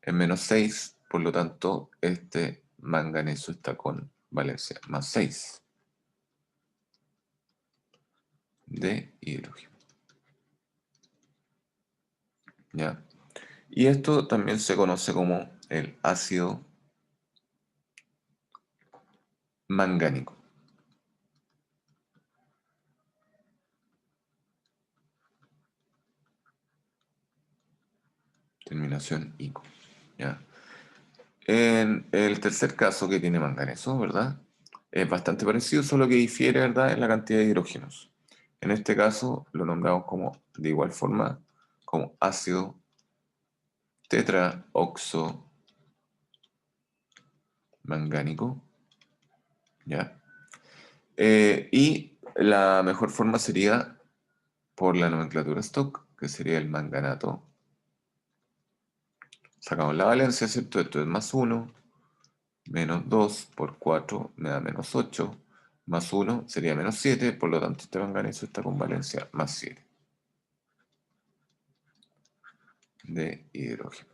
es menos 6, por lo tanto, este manganeso está con valencia más 6 de hidrógeno. ¿Ya? Y esto también se conoce como el ácido mangánico. Terminación ico. ¿Ya? En el tercer caso que tiene manganeso, ¿verdad? Es bastante parecido, solo que difiere, ¿verdad?, en la cantidad de hidrógenos. En este caso lo nombramos como, de igual forma, como ácido tetraoxo mangánico, ¿ya? Y la mejor forma sería por la nomenclatura Stock, que sería el manganato. Sacamos la valencia, ¿cierto? Esto es más 1, menos 2 por 4 me da menos 8, más 1 sería menos 7, por lo tanto este manganeso está con valencia más 7 de hidrógeno,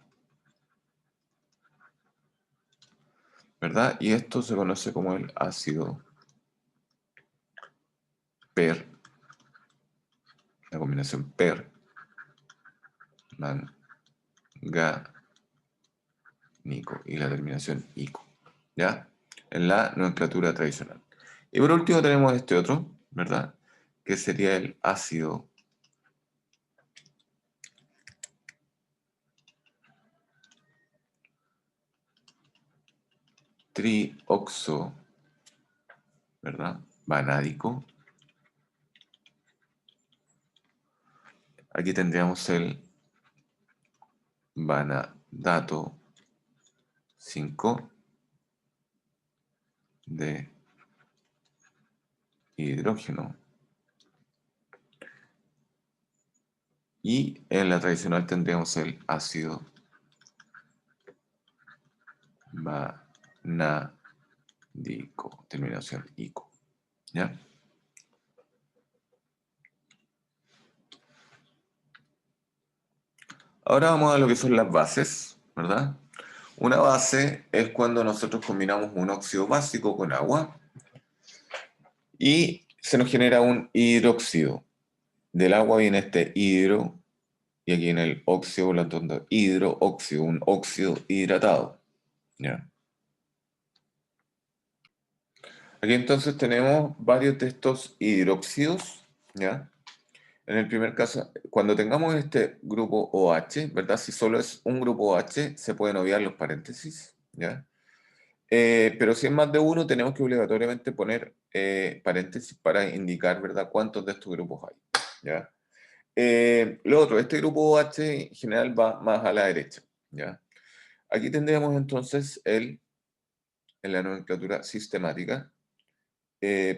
¿verdad? Y esto se conoce como el ácido PER, la combinación PER, manganíco y la terminación ico, ¿ya? En la nomenclatura tradicional. Y por último tenemos este otro, ¿verdad? Que sería el ácido trioxo, ¿verdad? Vanádico. Aquí tendríamos el vanadato 5 de hidrógeno. Y en la tradicional tendríamos el ácido vanádico, terminación ico. ¿Ya? Ahora vamos a lo que son las bases, ¿verdad? Una base es cuando nosotros combinamos un óxido básico con agua y se nos genera un hidróxido. Del agua viene este hidro, y aquí en el óxido, la tonda, hidroóxido, un óxido hidratado. ¿Ya? Aquí entonces tenemos varios de estos hidróxidos, ¿ya? En el primer caso, cuando tengamos este grupo OH, ¿verdad? Si solo es un grupo OH, se pueden obviar los paréntesis, ¿ya? Pero si es más de uno, tenemos que obligatoriamente poner paréntesis para indicar, ¿verdad?, cuántos de estos grupos hay, ¿ya? Lo otro, este grupo OH en general va más a la derecha, ¿ya? Aquí tendríamos entonces en la nomenclatura sistemática,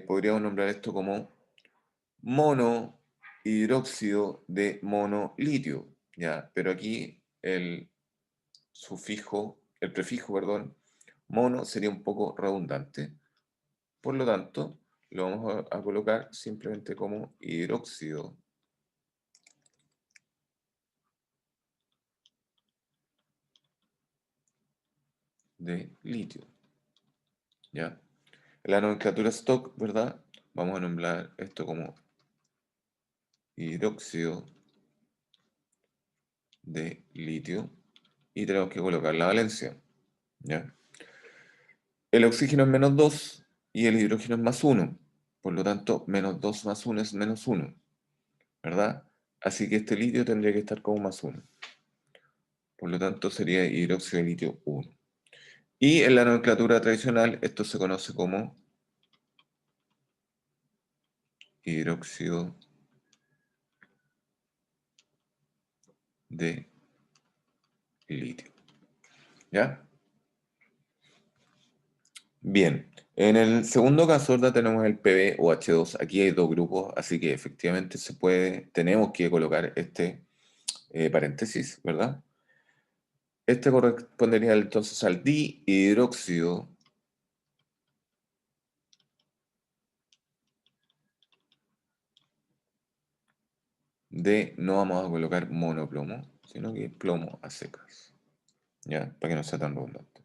podríamos nombrar esto como monohidróxido de monolitio, ¿ya? Pero aquí el prefijo, perdón, mono sería un poco redundante. Por lo tanto, lo vamos a colocar simplemente como hidróxido de litio, ¿ya? La nomenclatura stock, ¿verdad? Vamos a nombrar esto como hidróxido de litio y tenemos que colocar la valencia, ¿ya? El oxígeno es -2 y el hidrógeno es +1. Por lo tanto, -2 más 1 es -1, ¿verdad? Así que este litio tendría que estar como +1. Por lo tanto, sería hidróxido de litio 1. Y en la nomenclatura tradicional, esto se conoce como hidróxido de litio, ¿ya? Bien, en el segundo caso, ¿verdad? Tenemos el PbOH2. Aquí hay dos grupos, así que efectivamente tenemos que colocar este paréntesis, ¿verdad? Este correspondería entonces al dihidróxido de, no vamos a colocar monoplomo, sino que plomo a secas, ¿ya? Para que no sea tan redundante.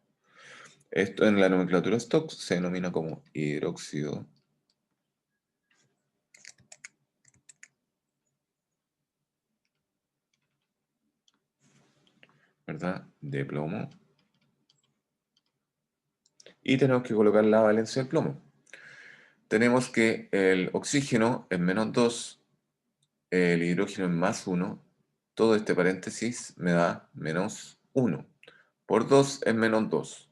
Esto en la nomenclatura Stokes se denomina como hidróxido, ¿verdad? De plomo. Y tenemos que colocar la valencia del plomo. Tenemos que el oxígeno es -2, el hidrógeno es +1, todo este paréntesis me da -1. Por 2 es -2.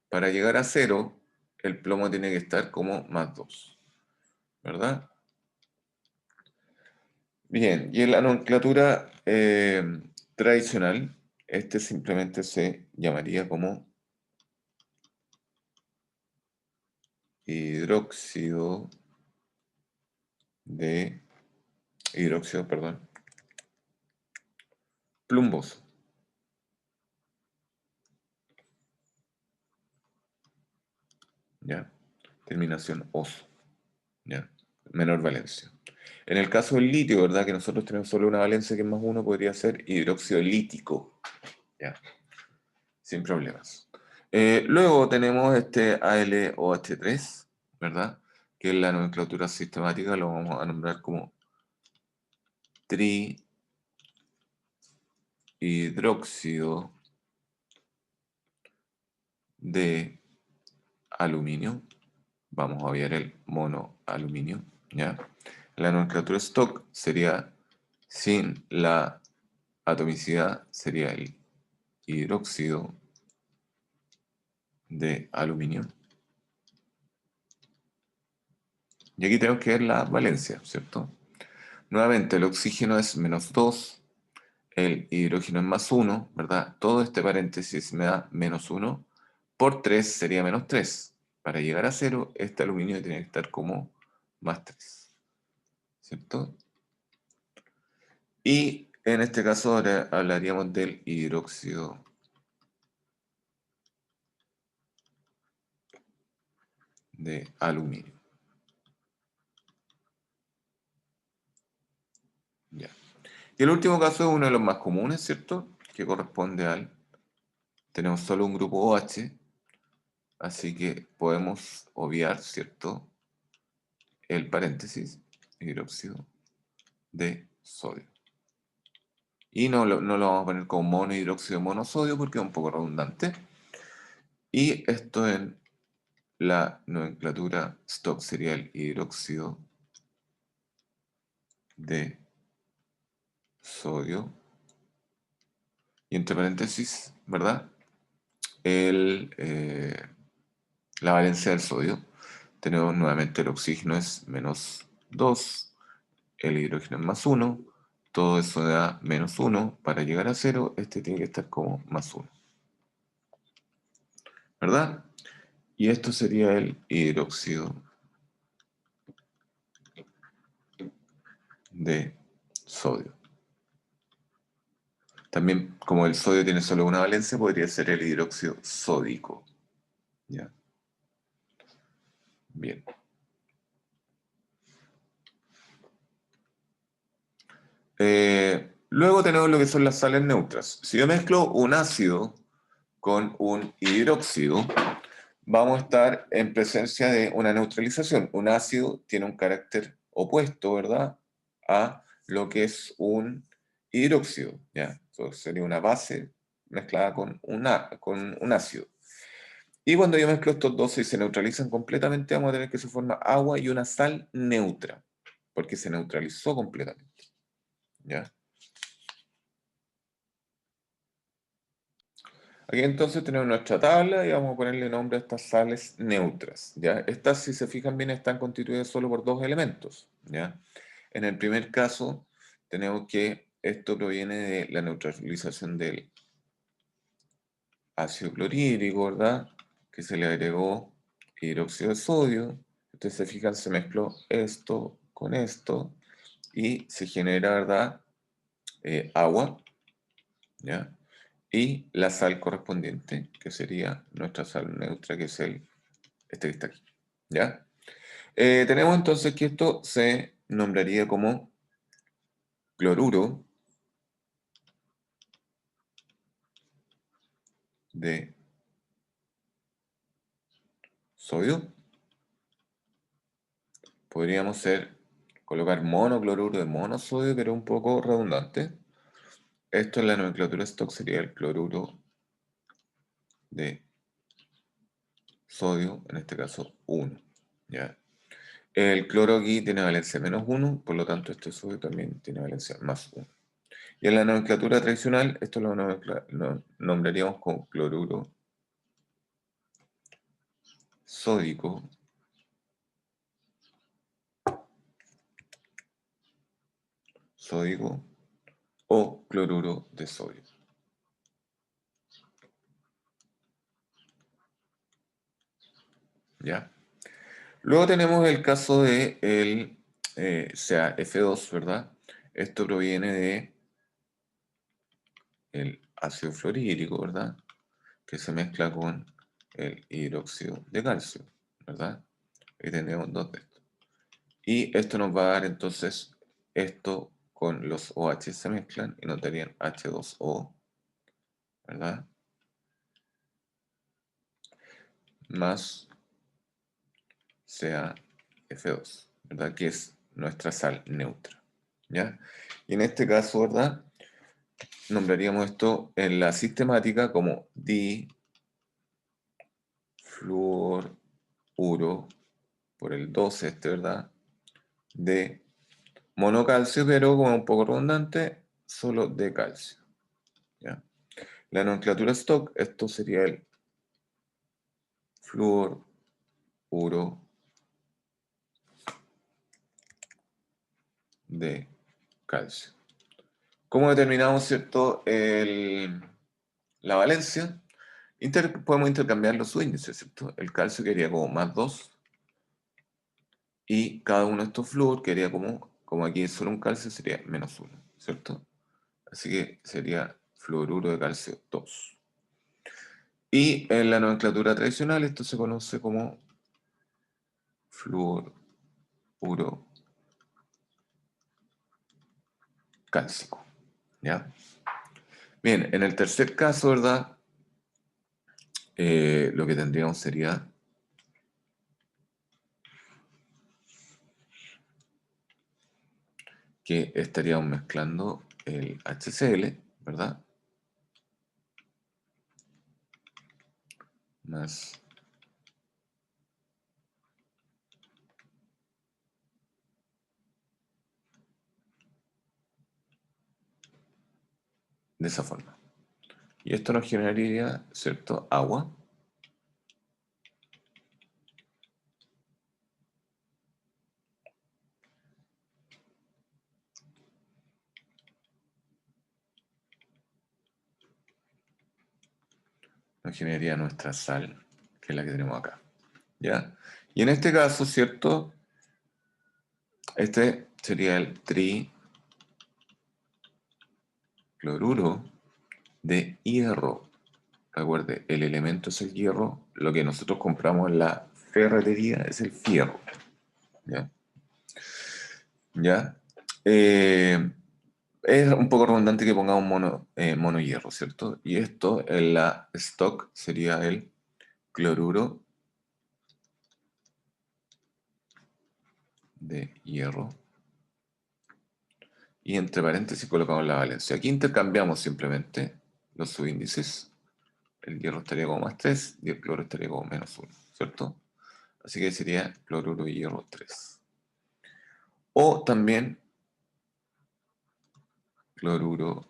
Para llegar a 0, el plomo tiene que estar como +2, ¿verdad? Bien, y en la nomenclatura tradicional, este simplemente se llamaría como hidróxido de hidróxido, perdón, plumboso, ¿ya? Terminación oso, ¿ya? Menor valencia. En el caso del litio, ¿verdad? Que nosotros tenemos solo una valencia que es +1, podría ser hidróxido lítico, ¿ya? Sin problemas. Luego tenemos este AlOH3, ¿verdad? Que en la nomenclatura sistemática lo vamos a nombrar como trihidróxido de aluminio. Vamos a obviar el monoaluminio, ¿ya? La nomenclatura stock sería, sin la atomicidad, sería el hidróxido de aluminio. Y aquí tenemos que ver la valencia, ¿cierto? Nuevamente, el oxígeno es -2, el hidrógeno es +1, ¿verdad? Todo este paréntesis me da -1. Por 3 sería -3. Para llegar a 0, este aluminio tiene que estar como +3, ¿cierto? Y en este caso ahora hablaríamos del hidróxido de aluminio. Ya. Y el último caso es uno de los más comunes, ¿cierto? Que corresponde al... Tenemos solo un grupo OH, así que podemos obviar, ¿cierto? El paréntesis, hidróxido de sodio. Y no lo vamos a poner como monohidróxido de monosodio porque es un poco redundante. Y esto en la nomenclatura stock sería el hidróxido de sodio. Y entre paréntesis, ¿verdad? La valencia del sodio. Tenemos nuevamente el oxígeno es -2, el hidrógeno es +1, todo eso da -1. Para llegar a 0, este tiene que estar como +1, ¿verdad? Y esto sería el hidróxido de sodio. También, como el sodio tiene solo una valencia, podría ser el hidróxido sódico. ¿Ya? Bien. Luego tenemos lo que son las sales neutras. Si yo mezclo un ácido con un hidróxido, vamos a estar en presencia de una neutralización. Un ácido tiene un carácter opuesto, ¿verdad?, a lo que es un hidróxido, ¿ya? Entonces sería una base mezclada con un ácido. Y cuando yo mezclo estos dos y se neutralizan completamente, vamos a tener que se forma agua y una sal neutra, porque se neutralizó completamente, ¿ya? Aquí entonces tenemos nuestra tabla y vamos a ponerle nombre a estas sales neutras, ¿ya? Estas, si se fijan bien, están constituidas solo por dos elementos, ¿ya? En el primer caso, tenemos que esto proviene de la neutralización del ácido clorhídrico, ¿verdad?, que se le agregó hidróxido de sodio. Ustedes se fijan, se mezcló esto con esto y se genera, ¿verdad?, agua, ¿ya? Y la sal correspondiente, que sería nuestra sal neutra, que es este que está aquí, ¿ya? Tenemos entonces que esto se nombraría como cloruro de sodio. Podríamos colocar monocloruro de monosodio, pero un poco redundante. Esto en la nomenclatura stock sería el cloruro de sodio, en este caso 1, ¿ya? El cloro aquí tiene valencia -1, por lo tanto este sodio también tiene valencia +1. Y en la nomenclatura tradicional, esto lo nombraríamos como cloruro sódico o cloruro de sodio. ¿Ya? Luego tenemos el caso de CaF2, ¿verdad? Esto proviene de el ácido fluorhídrico, ¿verdad?, que se mezcla con el hidróxido de calcio, ¿verdad? Y tenemos dos de estos. Y esto nos va a dar entonces, esto con los OH se mezclan y nos darían H2O, ¿verdad?, más CaF2, ¿verdad?, que es nuestra sal neutra, ¿ya? Y en este caso, ¿verdad?, nombraríamos esto en la sistemática como difluoruro, por el 2 ¿verdad?, de monocalcio, pero como un poco redundante, solo de calcio, ¿ya? La nomenclatura stock, esto sería el fluoruro de calcio. ¿Cómo determinamos, cierto, la valencia? Podemos intercambiar los índices, ¿cierto? El calcio quedaría como +2 y cada uno de estos flúor quedaría como aquí es solo un calcio, sería -1, ¿cierto? Así que sería fluoruro de calcio 2. Y en la nomenclatura tradicional esto se conoce como fluoruro cálcico, ¿ya? Bien, en el tercer caso, ¿verdad?, lo que tendríamos sería que estaríamos mezclando el HCl, ¿verdad?, más de esa forma. Y esto nos generaría, ¿cierto?, agua. Nos generaría nuestra sal, que es la que tenemos acá, ¿ya? Y en este caso, ¿cierto?, este sería el tricloruro de hierro. Recuerde, el elemento es el hierro, lo que nosotros compramos en la ferretería es el fierro, ¿ya? ¿Ya? Es un poco redundante que pongamos mono hierro, ¿cierto? Y esto en la stock sería el cloruro de hierro. Y entre paréntesis colocamos la valencia. Aquí intercambiamos simplemente los subíndices. El hierro estaría como +3 y el cloro estaría como -1, ¿cierto? Así que sería cloruro de hierro 3. O también cloruro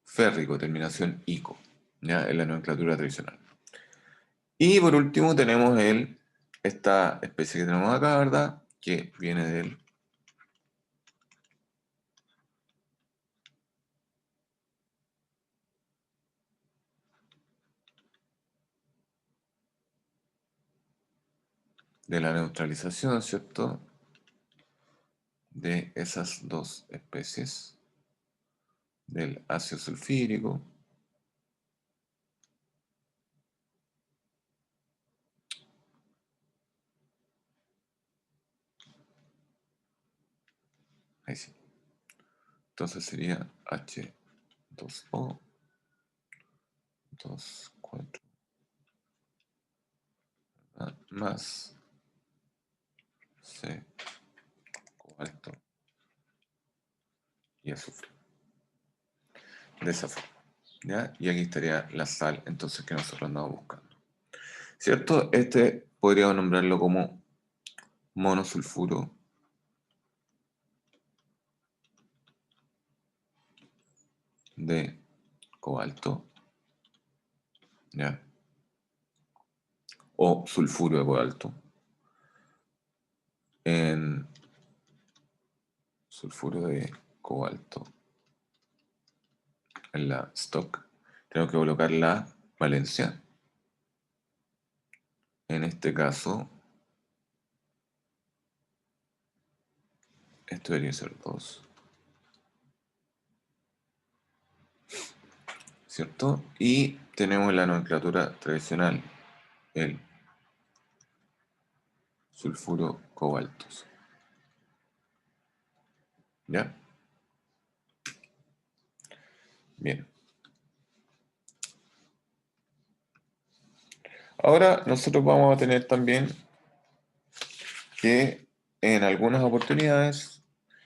férrico, terminación ico, ¿ya? En la nomenclatura tradicional. Y por último tenemos esta especie que tenemos acá, ¿verdad? Que viene de la neutralización, ¿cierto? De esas dos especies, del ácido sulfírico, ahí sí. Entonces sería H2O, 2, 4, más C, cobalto y azufre. De esa forma, ¿ya? Y aquí estaría la sal, entonces, que nosotros andamos buscando. ¿Cierto? Este podríamos nombrarlo como monosulfuro de cobalto, ¿ya? O sulfuro de cobalto. En sulfuro de cobalto en la stock tengo que colocar la valencia. En este caso, esto debería ser 2, ¿cierto? Y tenemos la nomenclatura tradicional, el sulfuro cobalto. ¿Ya? Bien. Ahora nosotros vamos a tener también que en algunas oportunidades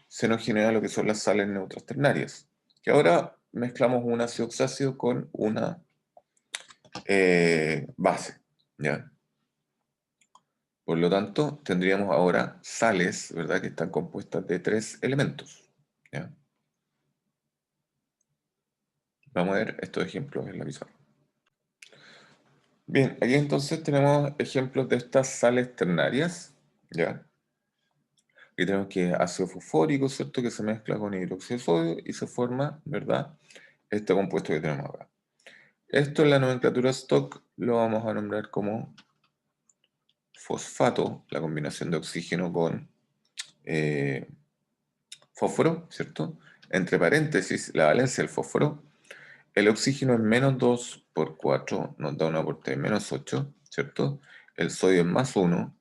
se nos genera lo que son las sales neutras ternarias, que ahora mezclamos un ácido oxácido con una base, ¿ya? Por lo tanto, tendríamos ahora sales, ¿verdad?, que están compuestas de 3 elementos, ¿ya? Vamos a ver estos ejemplos en la pizarra. Bien, aquí entonces tenemos ejemplos de estas sales ternarias, ¿ya? Aquí tenemos que ácido fosfórico, ¿cierto?, que se mezcla con hidróxido de sodio y se forma, ¿verdad?, este compuesto que tenemos acá. Esto en la nomenclatura stock lo vamos a nombrar como fosfato, la combinación de oxígeno con eh, fósforo, ¿cierto? Entre paréntesis, la valencia del fósforo. El oxígeno es -2 por 4, nos da un aporte de -8, ¿cierto? El sodio es +1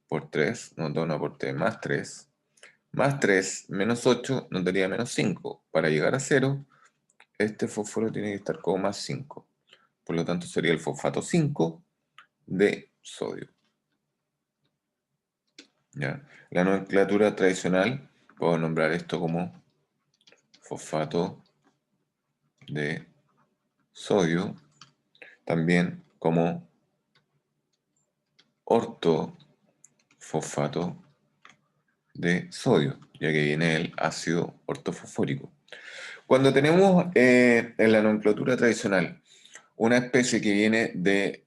por 3, nos da un aporte de +3. Más 3 menos 8 nos daría -5. Para llegar a 0, este fósforo tiene que estar como +5. Por lo tanto, sería el fosfato 5 de sodio, ¿ya? La nomenclatura tradicional, puedo nombrar esto como fosfato de sodio, también como ortofosfato de sodio, ya que viene el ácido ortofosfórico. Cuando tenemos en la nomenclatura tradicional una especie que viene de,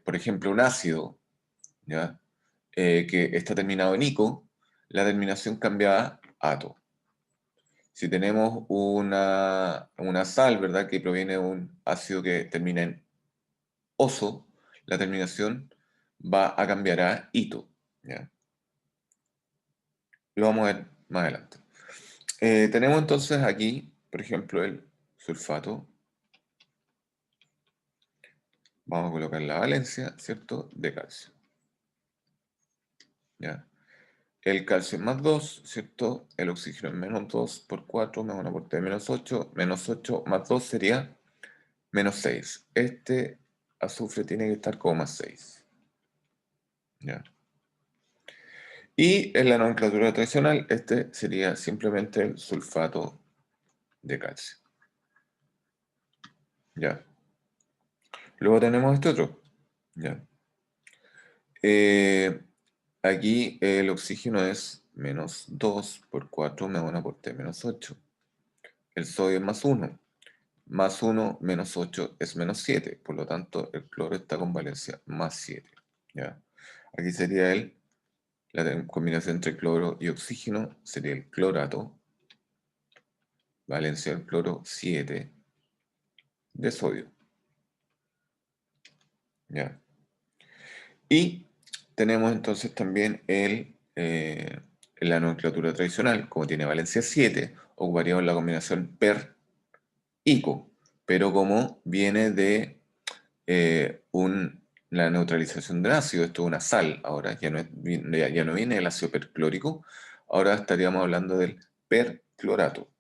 por ejemplo, un ácido, ¿ya? Que está terminado en ico, la terminación cambia a ato. Si tenemos una sal, ¿verdad?, que proviene de un ácido que termina en oso, la terminación va a cambiar a ito, ¿ya? Lo vamos a ver más adelante. Tenemos entonces aquí, por ejemplo, el sulfato. Vamos a colocar la valencia, ¿cierto?, de calcio, ¿ya? el calcio es más 2, ¿cierto? El oxígeno es menos 2 por 4, menos 1 por 3, menos 8 más 2 sería menos 6. Este azufre tiene que estar como más 6. ¿Ya? Y en la nomenclatura tradicional, este sería simplemente el sulfato de calcio. ¿Ya? Luego tenemos este otro. ¿Ya? Aquí el oxígeno es menos 2 por 4 menos 1 por 3 menos 8. El sodio es más 1. Más 1 menos 8 es menos 7. Por lo tanto, el cloro está con valencia más 7. ¿Ya? Aquí sería la combinación entre cloro y oxígeno. Sería el clorato. Valencia del cloro 7 de sodio. ¿Ya? Y tenemos entonces también la nomenclatura tradicional, como tiene valencia 7, ocuparíamos la combinación per-ico, pero como viene de la neutralización de ácido, esto es una sal ahora, ya no viene el ácido perclórico, ahora estaríamos hablando del perclorato,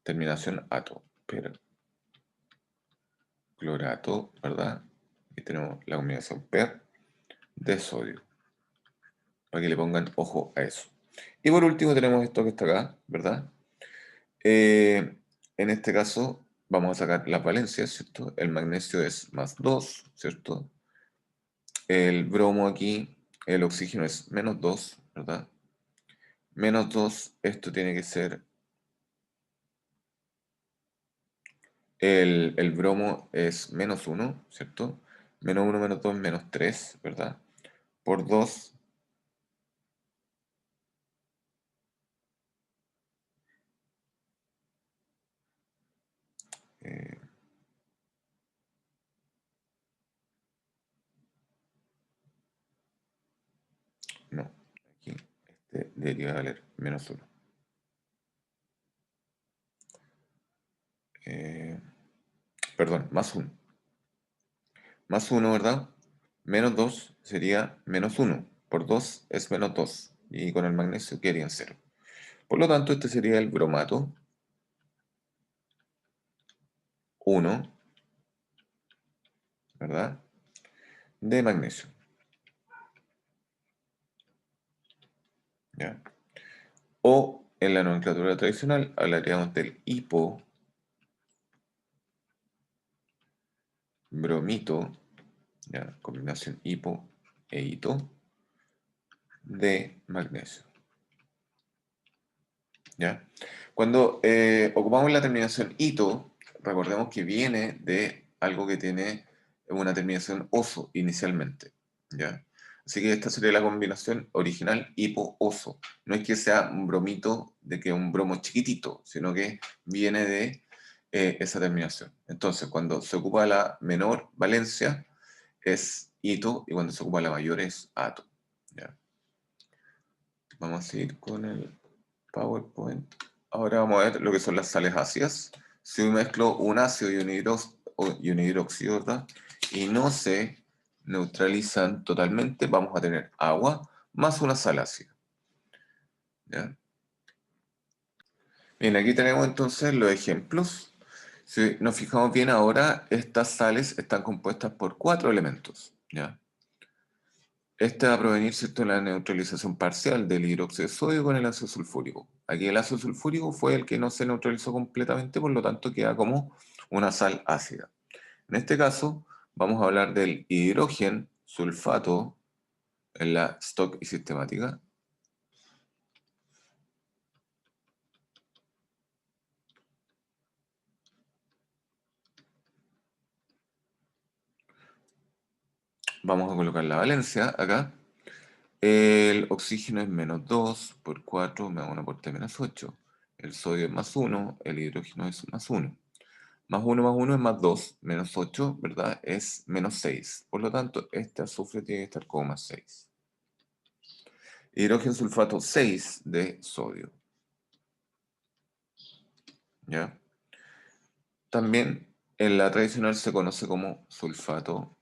terminación ato, perclorato, ¿verdad? Y tenemos la combinación per de sodio, para que le pongan ojo a eso. Y por último tenemos esto que está acá, ¿verdad? En este caso vamos a sacar las valencias, ¿cierto? El magnesio es más 2, ¿cierto? El bromo aquí, el oxígeno es menos 2, ¿verdad? Menos 2, esto tiene que ser, el bromo es menos 1, ¿cierto? Menos 1 menos 2, menos 3, ¿verdad? Por 2, eh, no, aquí este debería valer menos 1. Perdón, más 1. Más 1, ¿verdad? Menos 2 sería menos 1. Por 2 es menos 2. Y con el magnesio quedarían 0. Por lo tanto, este sería el bromato 1, ¿verdad? De magnesio. ¿Ya? O en la nomenclatura tradicional hablaríamos del hipobromito, ¿ya? Combinación hipo e hito de magnesio. ¿Ya? Cuando ocupamos la terminación ito, recordemos que viene de algo que tiene una terminación oso inicialmente. ¿Ya? Así que esta sería la combinación original hipo-oso. No es que sea un bromito de que un bromo chiquitito, sino que viene de esa terminación. Entonces, cuando se ocupa la menor valencia es ito y cuando se ocupa la mayor es ato. ¿Ya? Vamos a ir con el PowerPoint. Ahora vamos a ver lo que son las sales ácidas. Si yo mezclo un ácido y un hidróxido, ¿verdad? Y no se neutralizan totalmente, vamos a tener agua más una sal ácida. ¿Ya? Bien, aquí tenemos entonces los ejemplos. Si nos fijamos bien ahora, estas sales están compuestas por 4 elementos. ¿Ya? Este va a provenir, ¿cierto?, de la neutralización parcial del hidróxido de sodio con el ácido sulfúrico. Aquí el ácido sulfúrico fue el que no se neutralizó completamente, por lo tanto queda como una sal ácida. En este caso, vamos a hablar del hidrógeno sulfato en la stock y sistemática. Vamos a colocar la valencia acá. El oxígeno es menos 2 por 4, menos 1 por 3, menos 8. El sodio es más 1, el hidrógeno es más 1. Más uno es más 2, menos 8, ¿verdad? Es menos 6. Por lo tanto, este azufre tiene que estar como más 6. Hidrógeno sulfato 6 de sodio. ¿Ya? También en la tradicional se conoce como sulfato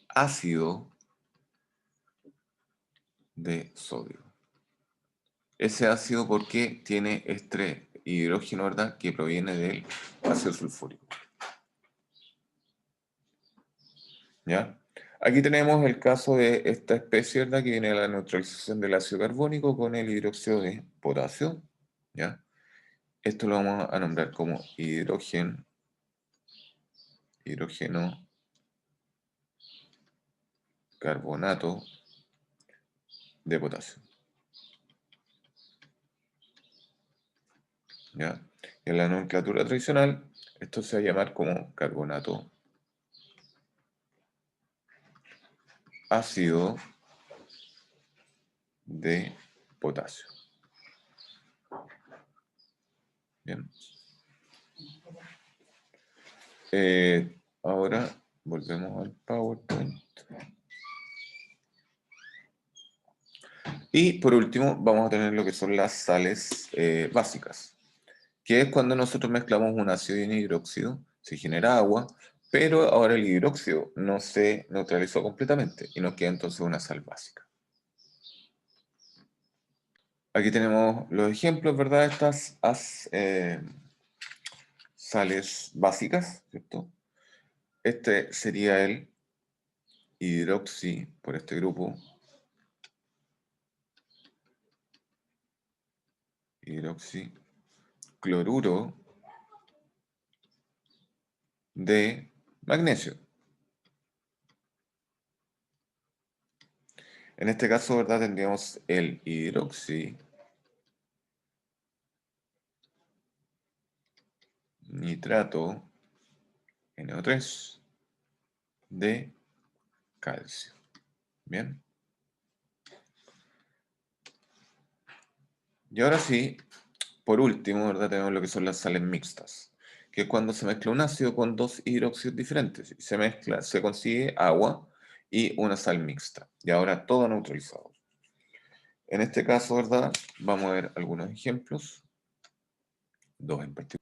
ácido de sodio. Ese ácido porque tiene este hidrógeno, ¿verdad?, que proviene del ácido sulfúrico. ¿Ya? Aquí tenemos el caso de esta especie, ¿verdad?, que viene de la neutralización del ácido carbónico con el hidróxido de potasio. ¿Ya? Esto lo vamos a nombrar como hidrógeno carbonato de potasio. ¿Ya? En la nomenclatura tradicional, esto se va a llamar como carbonato ácido de potasio. Bien. Ahora volvemos al PowerPoint. Y por último, vamos a tener lo que son las sales básicas, que es cuando nosotros mezclamos un ácido y un hidróxido, se genera agua, pero ahora el hidróxido no se neutralizó completamente y nos queda entonces una sal básica. Aquí tenemos los ejemplos, ¿verdad? Estas sales básicas, ¿cierto? Este sería el hidroxi por este grupo, hidroxicloruro de magnesio. En este caso, ¿verdad? Tendríamos el hidroxi nitrato NO3 de calcio. Bien. Y ahora sí, por último, ¿verdad? Tenemos lo que son las sales mixtas, que es cuando se mezcla un ácido con dos hidróxidos diferentes. Y se mezcla, se consigue agua y una sal mixta. Y ahora todo neutralizado. En este caso, ¿verdad? Vamos a ver algunos ejemplos, dos en particular.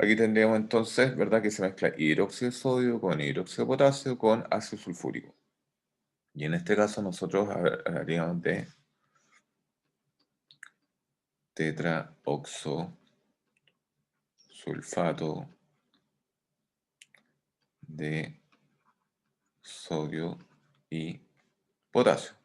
Aquí tendríamos entonces, ¿verdad?, que se mezcla hidróxido de sodio con hidróxido de potasio con ácido sulfúrico. Y en este caso nosotros hablaríamos de tetraoxosulfato de sodio y potasio.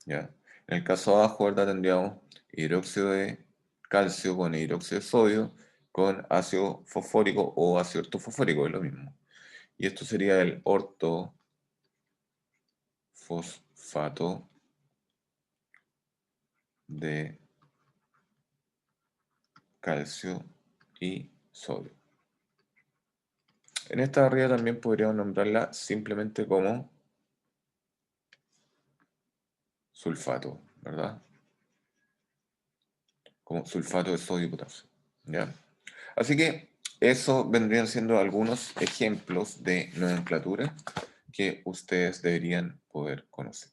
¿Ya? En el caso abajo, ¿verdad?, tendríamos hidróxido de calcio con hidróxido de sodio con ácido fosfórico o ácido ortofosfórico, es lo mismo. Y esto sería el ortofosfato de calcio y sodio. En esta arriba también podríamos nombrarla simplemente como sulfato, ¿verdad? Como sulfato de sodio y potasio. ¿Ya? Así que eso vendrían siendo algunos ejemplos de nomenclatura que ustedes deberían poder conocer.